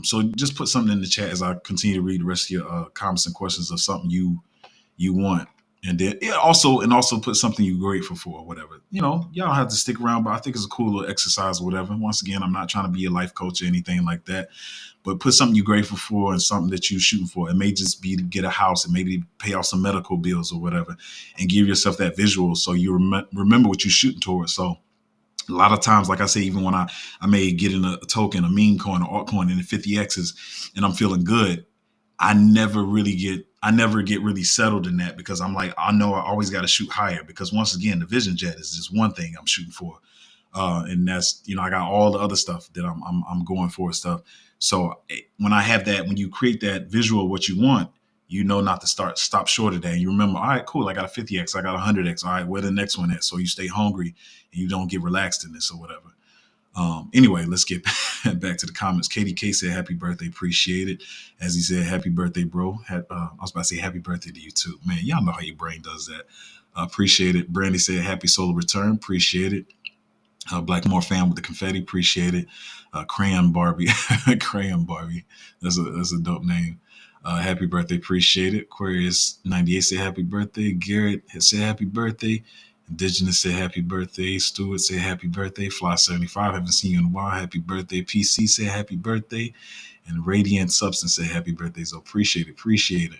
Speaker 1: So just put something in the chat as I continue to read the rest of your comments and questions of something you want, and then also put something you're grateful for, or whatever. Y'all don't have to stick around, but I think it's a cool little exercise, or whatever. Once again, I'm not trying to be a life coach or anything like that, but put something you're grateful for and something that you're shooting for. It may just be to get a house and maybe pay off some medical bills or whatever, and give yourself that visual so you remember what you're shooting towards. So a lot of times, like I say, even when I may get in a token, a meme coin, or altcoin, and the 50x's, and I'm feeling good, I never get really settled in that because I'm like, I know I always got to shoot higher because once again, the Vision Jet is just one thing I'm shooting for, and that's I got all the other stuff that I'm going for stuff. So when I have that, when you create that visual of what you want, not to stop short of that. And you remember, all right, cool, I got a 50x, I got a 100x. All right, where the next one at? So you stay hungry and you don't get relaxed in this or whatever. Anyway, let's get back to the comments. Katie K said, happy birthday. Appreciate it. As he said, happy birthday, bro. I was about to say happy birthday to you too. Man, y'all know how your brain does that. Appreciate it. Brandy said, happy solar return. Appreciate it. Blackmore fan with the confetti. Appreciate it. Crayon Barbie. Crayon Barbie. That's a dope name. Happy birthday. Appreciate it. Aquarius 98 said happy birthday. Garrett has said happy birthday. Indigenous said happy birthday. Stewart said happy birthday. Fly 75, haven't seen you in a while. Happy birthday. PC said happy birthday. And Radiant Substance said happy birthday. So appreciate it. Appreciate it.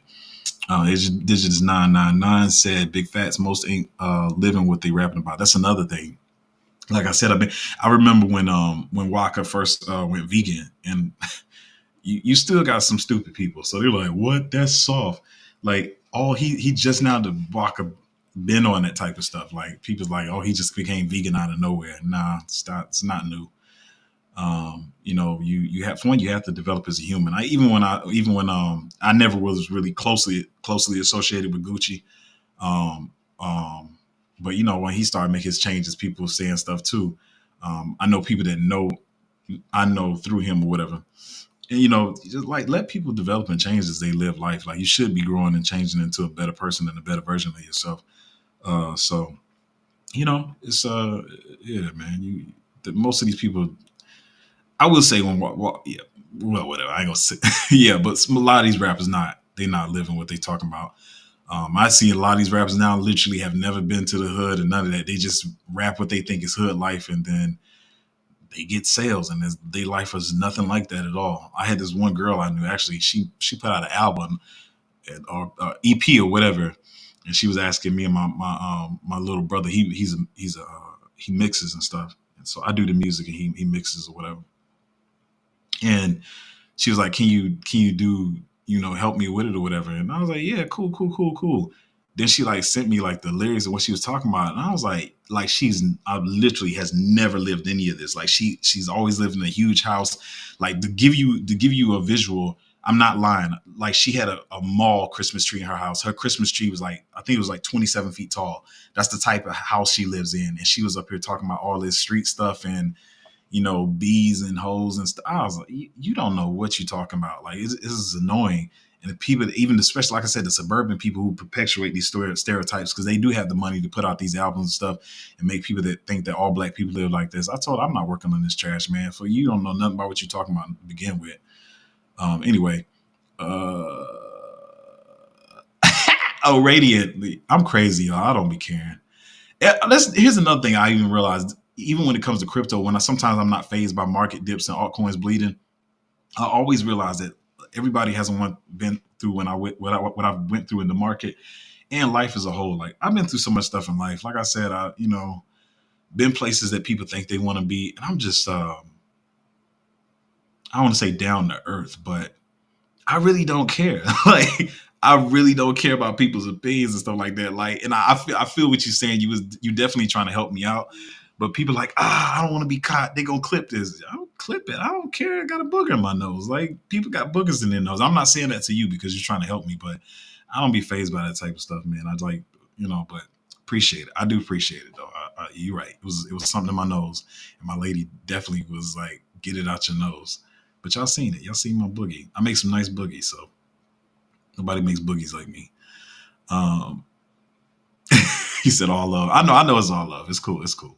Speaker 1: Digits 999 said big fats, most ain't living what they rapping about. That's another thing. Like I said, I remember when Waka first went vegan, and you still got some stupid people. So they're like, "What? That's soft." Like, he just now the Waka been on that type of stuff. Like people's like, "Oh, he just became vegan out of nowhere." Nah, it's not new. You have for one, you have to develop as a human. I never was really closely associated with Gucci. Um, um, but when he started making his changes, people were saying stuff too. I know people that I know through him or whatever. And just like let people develop and change as they live life. Like you should be growing and changing into a better person and a better version of yourself. So it's yeah, man. Most of these people, I will say yeah, well, whatever. I ain't gonna say, yeah, but a lot of these rappers they not living what they talking about. I see a lot of these rappers now literally have never been to the hood and none of that. They just rap what they think is hood life, and then they get sales, and their life is nothing like that at all. I had this one girl I knew, actually. She put out an album or EP or whatever, and she was asking me and my little brother. He mixes and stuff, and so I do the music and he mixes or whatever. And she was like, can you do, help me with it or whatever? And I was like, yeah, cool, cool, cool, cool. Then she like sent me like the lyrics of what she was talking about, and I was like she's I literally has never lived any of this. Like she's always lived in a huge house. Like to give you a visual, I'm not lying. Like she had a mall Christmas tree in her house. Her Christmas tree was like, I think it was like 27 feet tall. That's the type of house she lives in. And she was up here talking about all this street stuff and bees and hoes and stuff. I was like, you don't know what you're talking about. Like, this is annoying. And the people, even especially, like I said, the suburban people who perpetuate these stereotypes, because they do have the money to put out these albums and stuff and make people that think that all black people live like this. I told her, I'm not working on this trash, man. For you don't know nothing about what you're talking about to begin with. Anyway, uh, oh, radiantly, I'm crazy, y'all. I don't be caring. Here's another thing I even realized. Even when it comes to crypto, sometimes I'm not phased by market dips and altcoins bleeding. I always realize that everybody hasn't been through what I went through in the market and life as a whole. Like I've been through so much stuff in life. Like I said, been places that people think they want to be, and I'm just I want to say down to earth, but I really don't care. Like I really don't care about people's opinions and stuff like that. Like, and I feel what you're saying. You definitely trying to help me out, but people like, I don't want to be caught. They gonna clip this. I don't clip it. I don't care. I got a booger in my nose. Like people got boogers in their nose. I'm not saying that to you because you're trying to help me, but I don't be phased by that type of stuff, man. I like, but appreciate it. I do appreciate it though. You're right. It was something in my nose, and my lady definitely was like, get it out your nose. But y'all seen it. Y'all seen my boogie. I make some nice boogies, so nobody makes boogies like me. Um, he said all love. I know it's all love. It's cool. It's cool.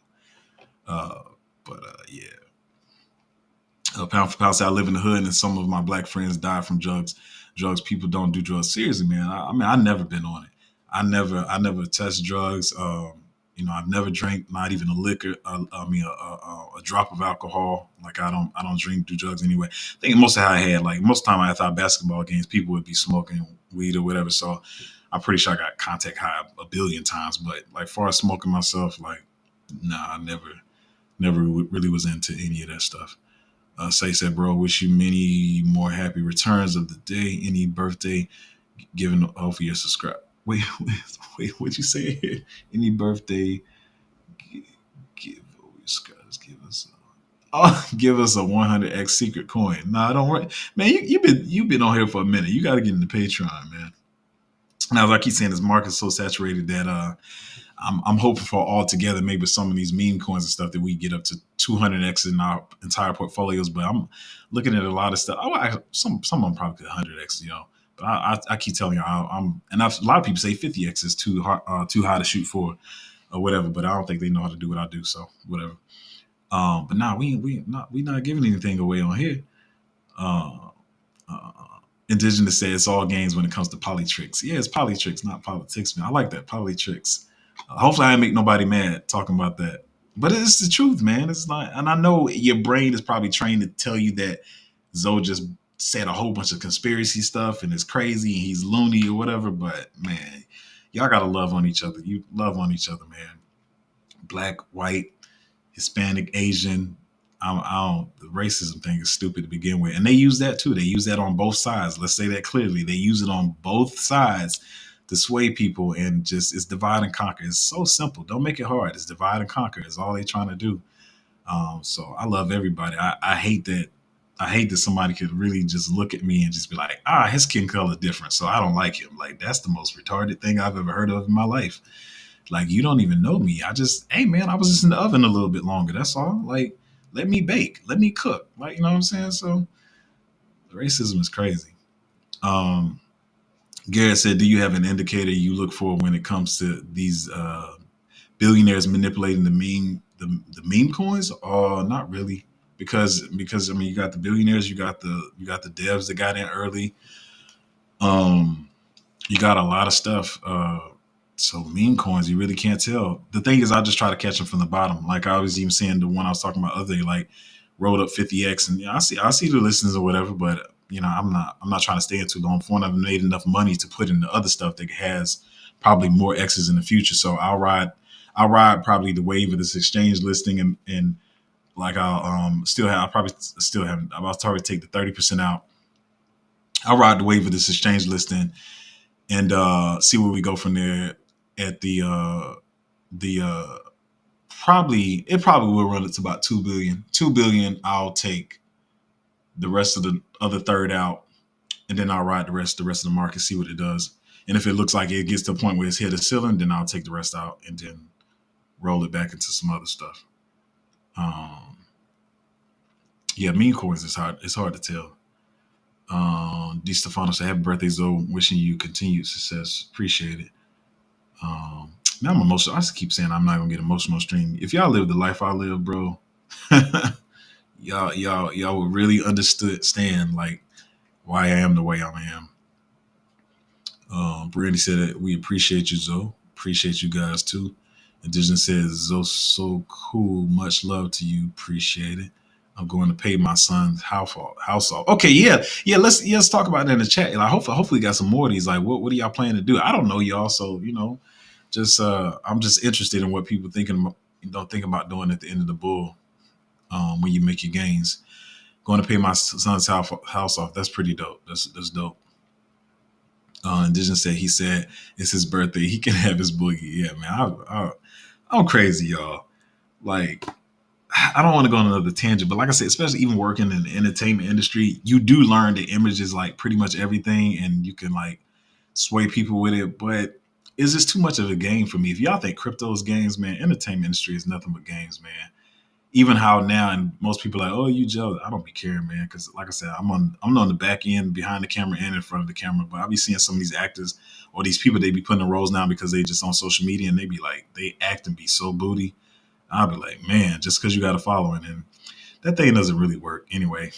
Speaker 1: Uh, but yeah. Pound for pound, say I live in the hood, and some of my black friends die from drugs. Drugs. People don't do drugs seriously, man. I mean, I never been on it. I never touched drugs. I've never drank, not even a liquor. A drop of alcohol. Like I don't drink, do drugs anyway. I think most of how I had, like most of the time I thought basketball games, people would be smoking weed or whatever. So I'm pretty sure I got contact high a billion times. But like far as smoking myself, like nah, I never really was into any of that stuff. Say said, bro, wish you many more happy returns of the day. Any birthday given over your subscribe. Wait, wait, what you say? Any birthday give over your subscribers, give us a 100x secret coin. Nah, don't worry, man. You've been on here for a minute. You got to get into Patreon, man. Now, as I keep saying, this market's so saturated that I'm hoping for all together, maybe some of these meme coins and stuff that we get up to 200x in our entire portfolios. But I'm looking at a lot of stuff. Some of them probably 100x, But I keep telling you, a lot of people say 50x is too high to shoot for, or whatever. But I don't think they know how to do what I do, so whatever. But nah, we not giving anything away on here. Uh, uh, Indigenous said it's all games when it comes to politics. Yeah, it's politics, not politics, man. I like that, politics. Hopefully, I didn't make nobody mad talking about that. But it's the truth, man. It's not, and I know your brain is probably trained to tell you that Zoe just said a whole bunch of conspiracy stuff and it's crazy and he's loony or whatever. But man, y'all gotta love on each other. You love on each other, man. Black, white, Hispanic, Asian. I don't. The racism thing is stupid to begin with, and they use that too. They use that on both sides. Let's say that clearly. They use it on both sides to sway people, and just it's divide and conquer. It's so simple. Don't make it hard. It's divide and conquer. It's all they're trying to do. So I love everybody. I hate that. I hate that somebody could really just look at me and just be like, his skin color is different, so I don't like him. Like that's the most retarded thing I've ever heard of in my life. Like you don't even know me. Hey man, I was just in the oven a little bit longer. That's all. Like let me bake, let me cook. Like you know what I'm saying. So racism is crazy. Um, Garrett said, "Do you have an indicator you look for when it comes to these billionaires manipulating the meme coins? Not really, because I mean, you got the billionaires, you got the devs that got in early. Um, you got a lot of stuff. So meme coins, you really can't tell. The thing is, I just try to catch them from the bottom. Like I was even saying the one I was talking about other day, like rolled up 50x, and I see the listings or whatever, but I'm not trying to stay in too long. For one, I've made enough money to put into other stuff that has probably more X's in the future. So I'll ride probably the wave of this exchange listing, and like I'll probably still have I'll probably take the 30% out. I'll ride the wave of this exchange listing and see where we go from there. At the probably it probably will run it to about 2 billion. 2 billion. I'll take the rest of the other third out, and then I'll ride the rest of the market, see what it does. And if it looks like it gets to a point where it's hit a ceiling, then I'll take the rest out and then roll it back into some other stuff. Um, yeah, meme coins is hard. It's hard to tell. D. Stefano said, "Happy birthday, Zoe. Wishing you continued success. Appreciate it." Now I'm emotional. I just keep saying I'm not gonna get emotional stream. If y'all live the life I live, bro, y'all would really understand like why I am the way I am. Brandy said that we appreciate you, Zoe. Appreciate you guys too. Indigenous says, Zoe, so cool. Much love to you. Appreciate it. I'm going to pay my son's house off. Okay, yeah. Let's talk about that in the chat. Like, hopefully, got some more of these. Like, what are y'all planning to do? I don't know, y'all. So just I'm just interested in what people think about doing at the end of the bull when you make your gains. Going to pay my son's house off. That's pretty dope. That's dope. Indigenous said he said it's his birthday. He can have his boogie. Yeah, man. I'm crazy, y'all. Like, I don't want to go on another tangent, but like I said, especially even working in the entertainment industry, you do learn that image is like pretty much everything, and you can like sway people with it. But it's just too much of a game for me. If y'all think crypto is games, man, entertainment industry is nothing but games, man. Even how now, and most people are like, oh, you jealous? I don't be caring, man, because like I said, I'm on the back end, behind the camera, and in front of the camera. But I be seeing some of these actors or these people they be putting in roles now because they just on social media and they be like they act and be so booty. I'll be like, man, just because you got a following, and that thing doesn't really work anyway.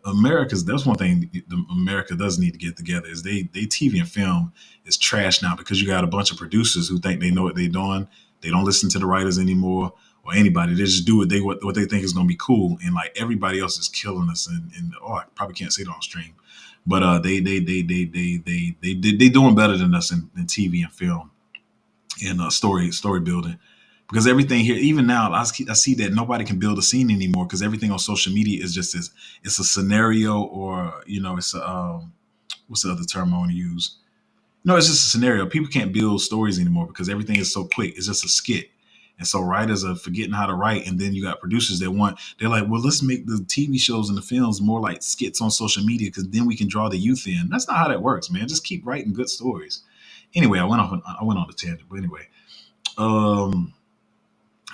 Speaker 1: America's That's one thing America does need to get together is they TV and film is trash now because you got a bunch of producers who think they know what they're doing. They don't listen to the writers anymore or anybody. They just do what they think is going to be cool, and like everybody else is killing us. And I probably can't say it on stream, but they doing better than us in TV and film and story building. Because everything here, even now, I see that nobody can build a scene anymore because everything on social media is just it's a scenario, or it's a what's the other term I want to use? No, it's just a scenario. People can't build stories anymore because everything is so quick. It's just a skit. And so writers are forgetting how to write. And then you got producers they're like, well, let's make the TV shows and the films more like skits on social media because then we can draw the youth in. That's not how that works, man. Just keep writing good stories. Anyway, I went on the tangent. But anyway,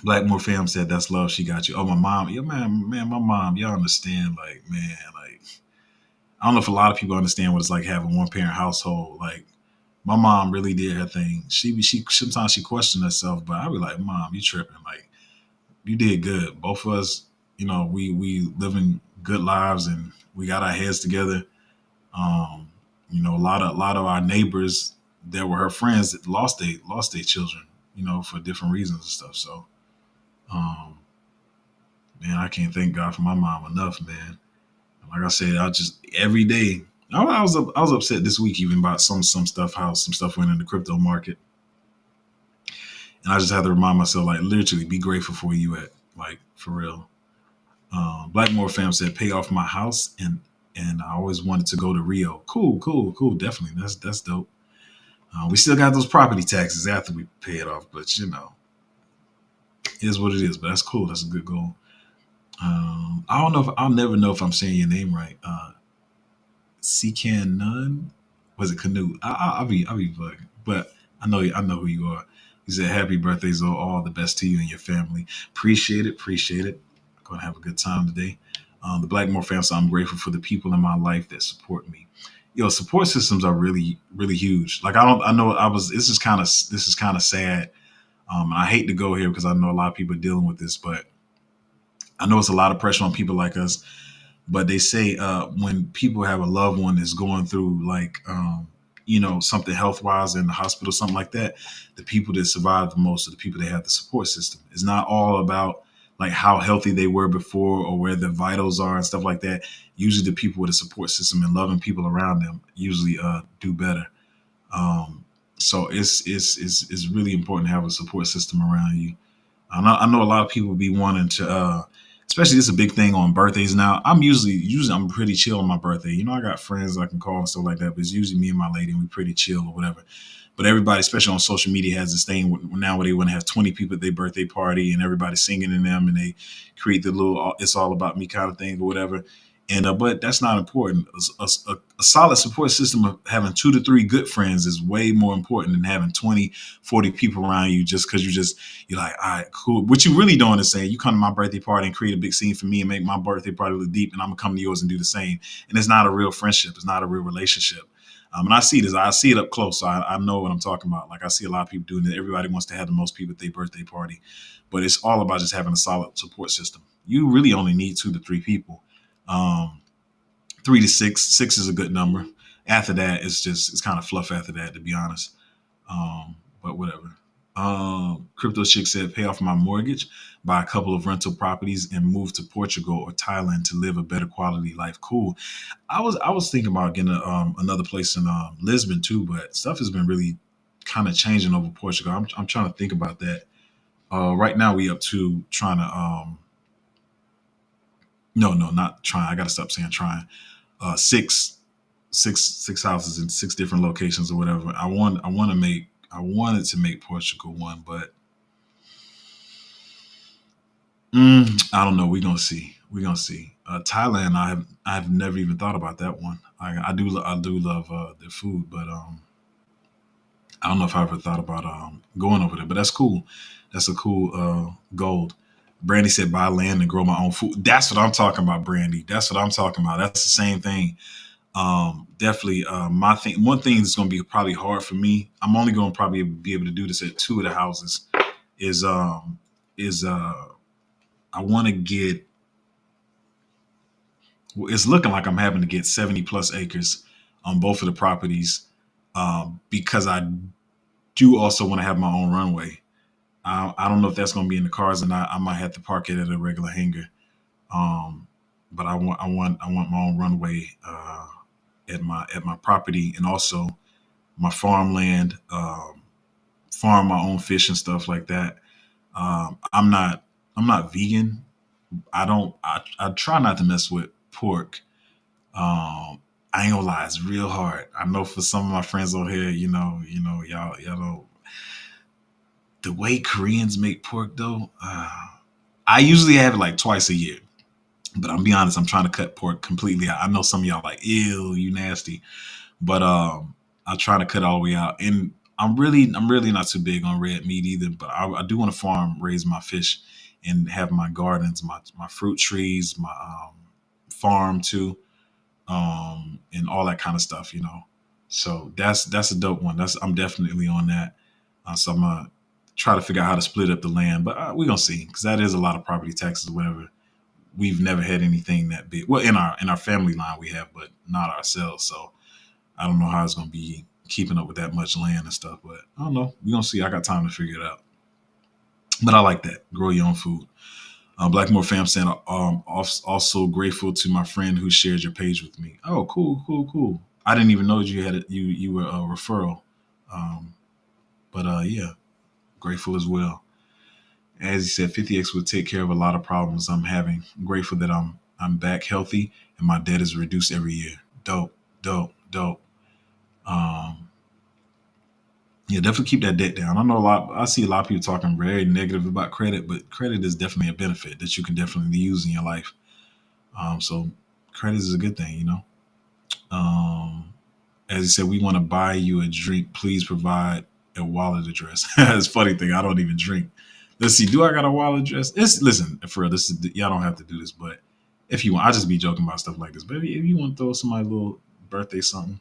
Speaker 1: Blackmore fam said that's love. She got you. Oh, my mom. Yeah, man, my mom. Y'all understand? Like, man, like I don't know if a lot of people understand what it's like having one parent household. Like, my mom really did her thing. She sometimes she questioned herself, but I be like, Mom, you tripping? Like, you did good. Both of us, we living good lives and we got our heads together. Um, a lot of our neighbors that were her friends that lost their children, for different reasons and stuff. So, um, man, I can't thank God for my mom enough, man. Like I said, I just every day. I was upset this week even about some stuff, how some stuff went in the crypto market, and I just had to remind myself, like, literally, be grateful for where you at, like, for real. Blackmore fam said, pay off my house, and I always wanted to go to Rio. Cool, cool, cool. Definitely, that's dope. We still got those property taxes after we pay it off, but it is what it is. But that's cool. That's a good goal. I don't know if I'll never know if I'm saying your name right. Secan Nunn? Was it Canoe? I'll be bugging, but I know who you are. He said, "Happy birthday, Zoe! All the best to you and your family. Appreciate it, appreciate it. Gonna have a good time today." The Blackmore fam, so I'm grateful for the people in my life that support me. Support systems are really, really huge. Like I know I was. This is kind of sad. I hate to go here because I know a lot of people are dealing with this, but I know it's a lot of pressure on people like us. But they say when people have a loved one that's going through like something health wise in the hospital, something like that, the people that survive the most are the people that have the support system. It's not all about like how healthy they were before or where their vitals are and stuff like that. Usually, the people with a support system and loving people around them usually do better. Um, so it's really important to have a support system around you. I know a lot of people be wanting to, especially this is a big thing on birthdays now. I'm usually I'm pretty chill on my birthday. I got friends I can call and stuff like that, but it's usually me and my lady and we pretty chill or whatever. But everybody, especially on social media, has this thing now where they want to have 20 people at their birthday party and everybody singing in them and they create the little "it's all about me" kind of thing or whatever. And but that's not important. A solid support system of having 2 to 3 good friends is way more important than having 20, 40 people around you just because you're like, all right, cool. What you really doing is saying, you come to my birthday party and create a big scene for me and make my birthday party look deep, and I'm gonna come to yours and do the same. And it's not a real friendship. It's not a real relationship. And I see this. I see it up close. So I know what I'm talking about. Like I see a lot of people doing it. Everybody wants to have the most people at their birthday party, but it's all about just having a solid support system. You really only need 2 to 3 people. Um, 3 to 6. 6 is a good number. After that, it's kind of fluff. After that, to be honest. But whatever. Crypto Chick said, pay off my mortgage, buy a couple of rental properties, and move to Portugal or Thailand to live a better quality life. Cool. I was thinking about getting another place in Lisbon too, but stuff has been really kind of changing over Portugal. I'm trying to think about that. Right now we up to trying to no, not trying. I got to stop saying trying. Six houses in 6 different locations or whatever. I wanted to make Portugal one, but I don't know. We're gonna see. We're gonna see. Thailand, I've never even thought about that one. I do love the food, but I don't know if I ever thought about going over there. But that's cool. That's a cool goal. Brandy said, buy land and grow my own food. That's what I'm talking about, Brandy. That's what I'm talking about. That's the same thing. Definitely, my thing. One thing that's going to be probably hard for me. I'm only going to probably be able to do this at 2 of the houses. Is I want to get. Well, it's looking like I'm having to get 70 plus acres on both of the properties, because I do also want to have my own runway. I don't know if that's going to be in the cars or not. I might have to park it at a regular hangar. Um, but I want my own runway at my property, and also my farmland, farm my own fish and stuff like that. I'm not vegan. I try not to mess with pork. I ain't gonna lie, it's real hard. I know for some of my friends over here, y'all know the way Koreans make pork though. I usually have it like twice a year, but I'm be honest, I'm trying to cut pork completely out. I know some of y'all like, ew, you nasty, but I try to cut all the way out. And I'm really not too big on red meat either. But I do want to farm, raise my fish, and have my gardens, my fruit trees, my farm too, and all that kind of stuff. So that's a dope one. I'm definitely on that. So I'm gonna try to figure out how to split up the land, but we're gonna see, because that is a lot of property taxes or whatever. We've never had anything that big. Well, in our family line we have, but not ourselves. So I don't know how it's gonna be keeping up with that much land and stuff. But I don't know. We're gonna see. I got time to figure it out. But I like that. Grow your own food. Blackmore fam saying, also grateful to my friend who shared your page with me. Oh, cool, cool, cool. I didn't even know you had it. You were a referral. Um, but yeah, grateful as well. As he said, 50x will take care of a lot of problems I'm having. I'm grateful that I'm back healthy and my debt is reduced every year. Dope, dope, dope. Um, yeah, definitely keep that debt down. I see a lot of people talking very negative about credit, but credit is definitely a benefit that you can definitely use in your life. So credit is a good thing. Um, as he said, we want to buy you a drink. Please provide a wallet address. It's a funny thing. I don't even drink. Let's see. Do I got a wallet address? Listen, for real, y'all don't have to do this, but if you want, I just be joking about stuff like this. But if you want to throw somebody a little birthday something,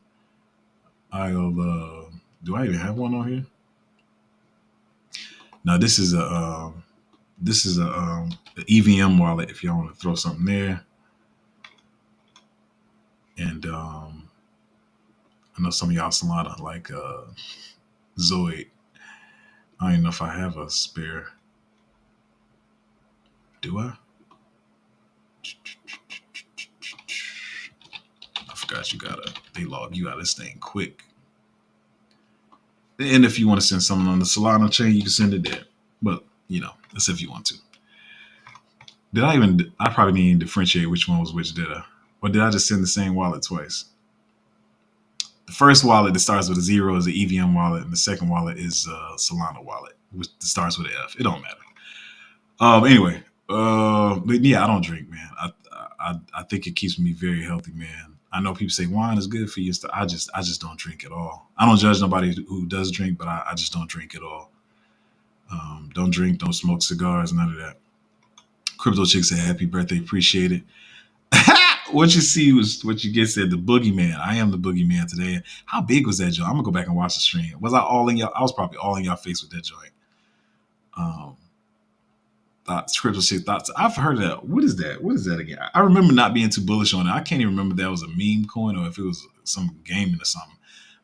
Speaker 1: I'll. Do I even have one on here? Now this is a EVM wallet if y'all want to throw something there. And I know some of y'all Solana like Zoid. I don't even know if I have a spare. Do I? I forgot they log you out of this thing quick. And if you want to send something on the Solana chain, you can send it there. But, that's if you want to. I probably didn't even differentiate which one was which, did I? Or did I just send the same wallet twice? The first wallet that starts with a zero is the EVM wallet, and the second wallet is Solana wallet, which starts with an F. It don't matter. Anyway, but yeah, I don't drink, man. I think it keeps me very healthy, man. I know people say wine is good for you. I just don't drink at all. I don't judge nobody who does drink, but I just don't drink at all. Don't drink, don't smoke cigars, none of that. Crypto Chick said, "Happy birthday, appreciate it." What you see was what you get said. The boogeyman. I am the boogeyman today. How big was that joint? I'm gonna go back and watch the stream. Was I all in y'all? I was probably all in y'all face with that joint. Thoughts, crypto shit thoughts. I've heard of that. What is that? What is that again? I remember not being too bullish on it. I can't even remember if that was a meme coin or if it was some gaming or something.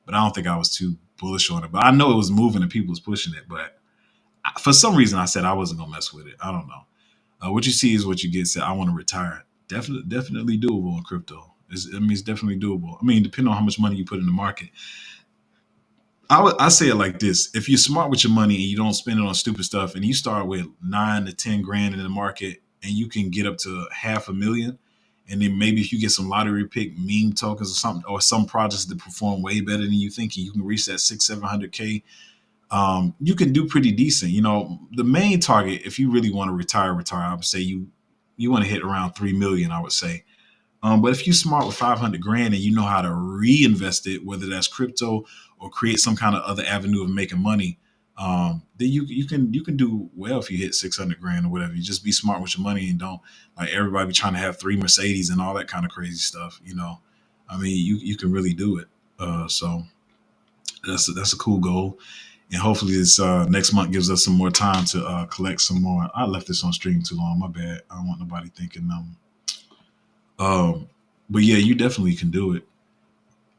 Speaker 1: But I don't think I was too bullish on it. But I know it was moving and people was pushing it. But for some reason, I said I wasn't gonna mess with it. I don't know. What you see is what you get. Said I want to retire. Definitely doable in crypto. It's definitely doable. I mean, depending on how much money you put in the market. I say it like this: if you're smart with your money and you don't spend it on stupid stuff, and you start with 9 to 10 grand in the market, and you can get up to $500,000, and then maybe if you get some lottery pick meme tokens or something, or some projects that perform way better than you think, and you can reach that 600-700K, you can do pretty decent. The main target, if you really want to retire, I would say you want to hit around 3 million. I would say. But if you're smart with 500 grand and you know how to reinvest it, whether that's crypto or create some kind of other avenue of making money, then you can do well if you hit 600 grand or whatever. You just be smart with your money and don't like everybody be trying to have 3 Mercedes and all that kind of crazy stuff. I mean, you can really do it. So that's a cool goal. And hopefully this next month gives us some more time to collect some more. I left this on stream too long. My bad. I don't want nobody thinking but yeah, you definitely can do it.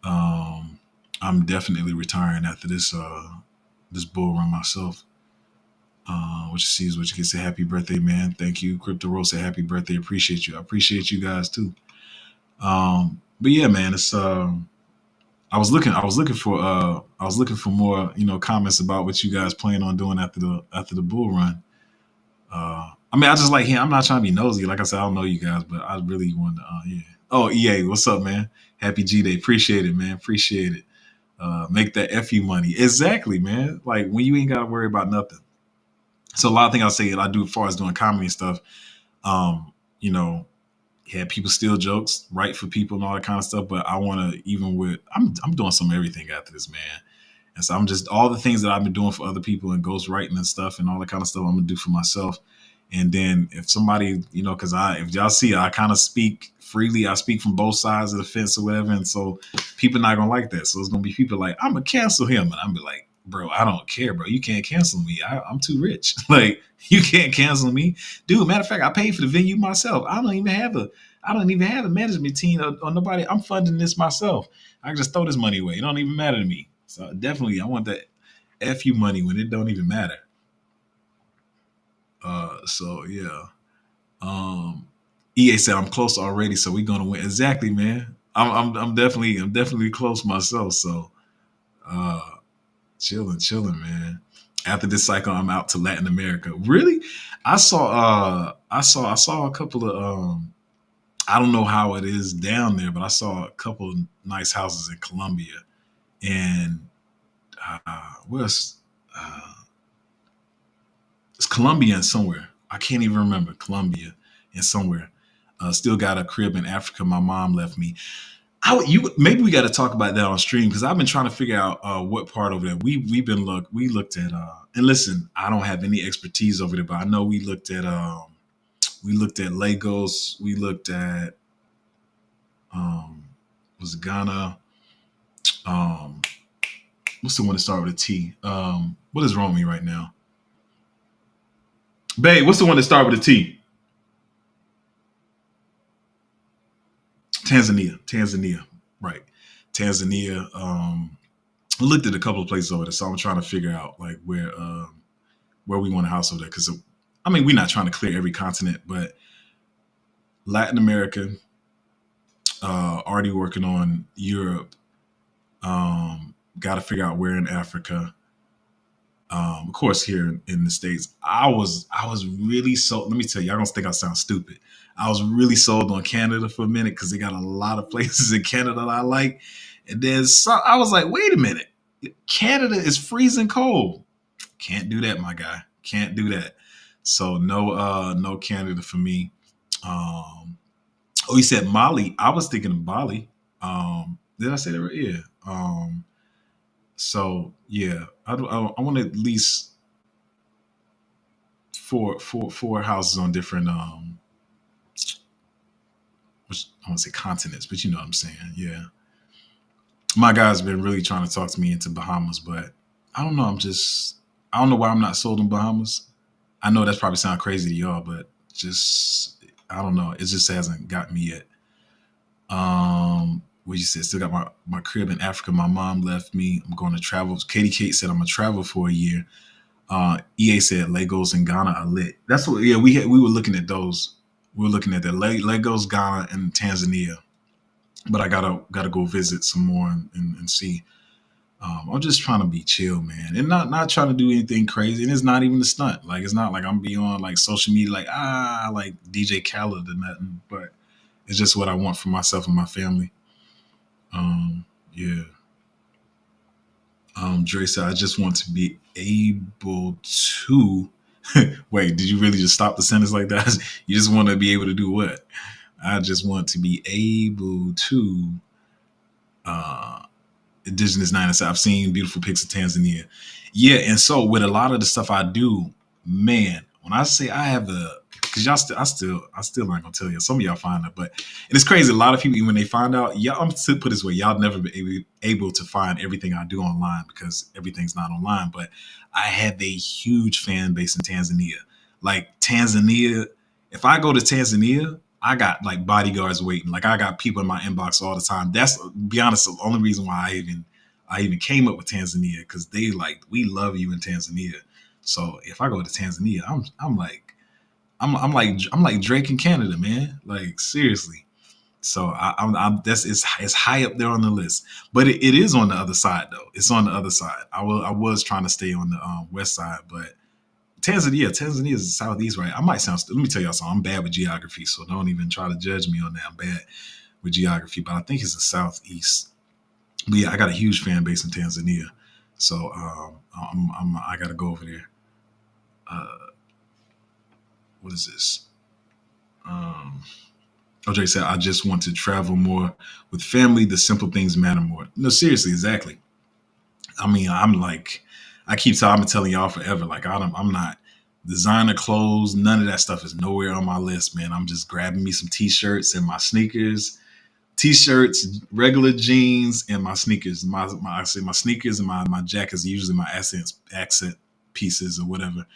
Speaker 1: I'm definitely retiring after this bull run myself. What you see is what you can say. Happy birthday, man. Thank you. Crypto Rose said happy birthday. Appreciate you. I appreciate you guys too. But yeah, man, it's I was looking for more, comments about what you guys plan on doing after the bull run. I mean, I just like him. I'm not trying to be nosy. Like I said, I don't know you guys, but I really want to. Yeah. Oh, EA, what's up, man? Happy G Day. Appreciate it, man. Appreciate it. Make that FU money. Exactly, man. Like when you ain't got to worry about nothing. So a lot of things I say that I do as far as doing comedy and stuff. You know, yeah, people steal jokes, write for people and all that kind of stuff. But I want to I'm doing some everything after this, man. And so I'm just all the things that I've been doing for other people and ghostwriting and stuff and all that kind of stuff I'm gonna do for myself. And then if somebody, because if y'all see, I kind of speak freely. I speak from both sides of the fence or whatever. And so people not going to like that. So it's going to be people like, I'm going to cancel him. And I'm be like, bro, I don't care, bro. You can't cancel me. I'm too rich. Like, you can't cancel me. Dude, matter of fact, I paid for the venue myself. I don't even have a management team or nobody. I'm funding this myself. I can just throw this money away. It don't even matter to me. So definitely, I want that FU money when it don't even matter. So yeah. EA said I'm close already, so we're gonna win. Exactly, man. I'm definitely close myself. So uh chilling, man. After this cycle, I'm out to Latin America. Really? I saw a couple of I don't know how it is down there, but I saw a couple of nice houses in Colombia. And where's it's Colombia and somewhere. I can't even remember. Colombia and somewhere. Still got a crib in Africa. My mom left me. Maybe we got to talk about that on stream because I've been trying to figure out what part over there. We looked at and listen, I don't have any expertise over there, but I know we looked at Lagos. We looked at was it Ghana? Um, what's the one that started with a T? What is wrong with me right now? Babe, what's the one that start with a T? Tanzania, right? Tanzania. I looked at a couple of places over there, so I'm trying to figure out like where we want a house over there. Because I mean, we're not trying to clear every continent, but Latin America, already working on Europe. Got to figure out where in Africa. Of course, here in the States, I was really sold. Let me tell you, y'all gonna think I sound stupid. I was really sold on Canada for a minute because they got a lot of places in Canada that I like. And then I was like, wait a minute, Canada is freezing cold. Can't do that, my guy. Can't do that. So no Canada for me. Oh, he said Mali. I was thinking of Bali. Did I say that right? Yeah. So yeah, I want at least four houses on different which I want to say continents, but you know what I'm saying. Yeah, my guy's been really trying to talk to me into Bahamas, but I don't know. I don't know why I'm not sold on Bahamas. I know that's probably sound crazy to y'all, but just I don't know. It just hasn't got me yet. What you said, still got my crib in Africa. My mom left me. I'm going to travel. Katie Kate said I'm gonna travel for a year. EA said Legos in Ghana are lit. That's what. Yeah, we were looking at those. We were looking at the Legos, Ghana, and Tanzania. But I gotta go visit some more and see. I'm just trying to be chill, man, and not trying to do anything crazy. And it's not even a stunt. Like it's not like I'm beyond like social media, like DJ Khaled or nothing. But it's just what I want for myself and my family. Yeah. Dre said, I just want to be able to. Wait, did you really just stop the sentence like that? You just want to be able to do what? I just want to be able to. Indigenous Nine. So I've seen beautiful pics of Tanzania. Yeah, and so with a lot of the stuff I do, man, when I say I have because I still ain't gonna tell you. Some of y'all find out, but and it's crazy. A lot of people, even when they find out, y'all, I'm to put it this way, y'all never be able to find everything I do online because everything's not online. But I have a huge fan base in Tanzania. Like Tanzania, if I go to Tanzania, I got like bodyguards waiting. Like I got people in my inbox all the time. That's be honest, the only reason why I even came up with Tanzania because they like we love you in Tanzania. So if I go to Tanzania, I'm like Drake in Canada, man. Like seriously. So I'm that's it's high up there on the list, but it is on the other side though. It's on the other side. I was trying to stay on the west side, but Tanzania is the southeast, right? I might sound. Let me tell y'all something. I'm bad with geography, so don't even try to judge me on that. I'm bad with geography, but I think it's the southeast. But yeah, I got a huge fan base in Tanzania, so I got to go over there. Uh, what is this? Um, OJ said, I just want to travel more with family. The simple things matter more. No, seriously, exactly. I mean, I've been telling y'all forever, like, I'm not designer clothes. None of that stuff is nowhere on my list, man. I'm just grabbing me some t-shirts and my sneakers, t-shirts, regular jeans, and my sneakers. I say my sneakers and my jackets are usually my accent pieces or whatever.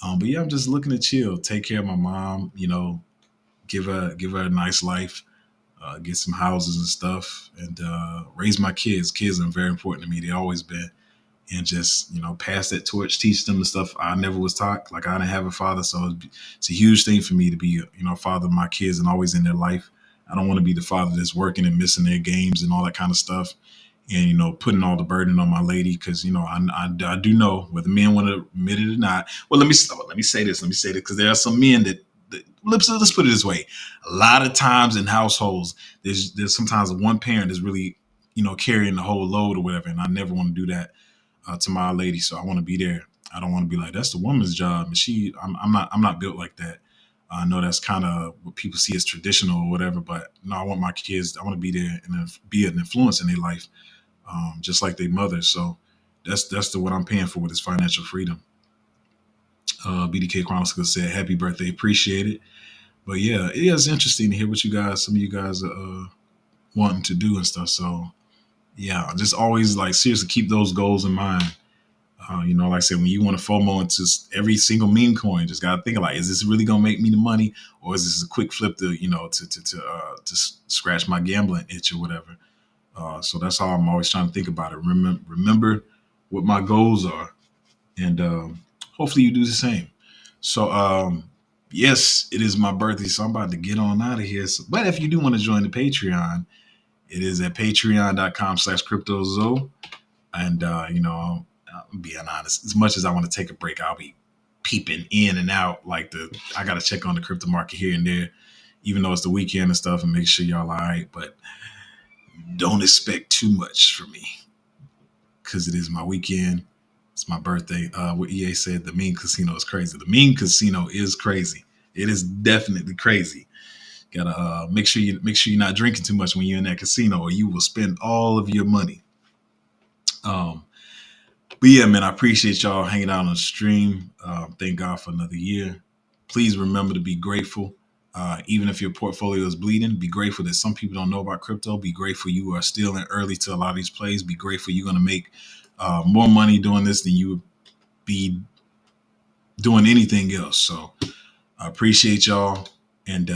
Speaker 1: But yeah, I'm just looking to chill, take care of my mom, give her a nice life, get some houses and stuff, and raise my kids. Kids are very important to me. They always been, and just pass that torch, teach them the stuff I never was taught. Like I didn't have a father, so it's a huge thing for me to be a father of my kids and always in their life. I don't want to be the father that's working and missing their games and all that kind of stuff, and putting all the burden on my lady because I do know whether men want to admit it or not. Well, let me say this. Let me say this because there are some men that let's put it this way. A lot of times in households, there's sometimes one parent is really carrying the whole load or whatever, and I never want to do that to my lady. So I want to be there. I don't want to be like that's the woman's job, and I'm not built like that. I know that's kind of what people see as traditional or whatever, but no, I want my kids. I want to be there and be an influence in their life, just like their mother. So that's what I'm paying for with this financial freedom. BDK Chronicles said, "Happy birthday, appreciate it." But yeah, it is interesting to hear what some of you guys are wanting to do and stuff. So yeah, just always like seriously keep those goals in mind. Like I said, when you want to FOMO into every single meme coin, just gotta think like, is this really gonna make me the money, or is this a quick flip to to scratch my gambling itch or whatever? So that's how I'm always trying to think about it. Remember what my goals are, and hopefully you do the same. So yes, it is my birthday, so I'm about to get on out of here. So, but if you do want to join the Patreon, it is at patreon.com/cryptozo. And, I'm being honest, as much as I want to take a break, I'll be peeping in and out. I got to check on the crypto market here and there, even though it's the weekend and stuff, and make sure y'all all right. But don't expect too much from me because it is my weekend. It's my birthday. What EA said, the meme casino is crazy. The meme casino is crazy. It is definitely crazy. Gotta make sure you're not drinking too much when you're in that casino, or you will spend all of your money. But yeah, man, I appreciate y'all hanging out on the stream. Thank God for another year. Please remember to be grateful. Even if your portfolio is bleeding, be grateful that some people don't know about crypto. Be grateful you are still in early to a lot of these plays. Be grateful you're going to make more money doing this than you would be doing anything else. So I appreciate y'all, and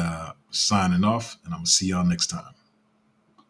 Speaker 1: signing off, and I'm going to see y'all next time.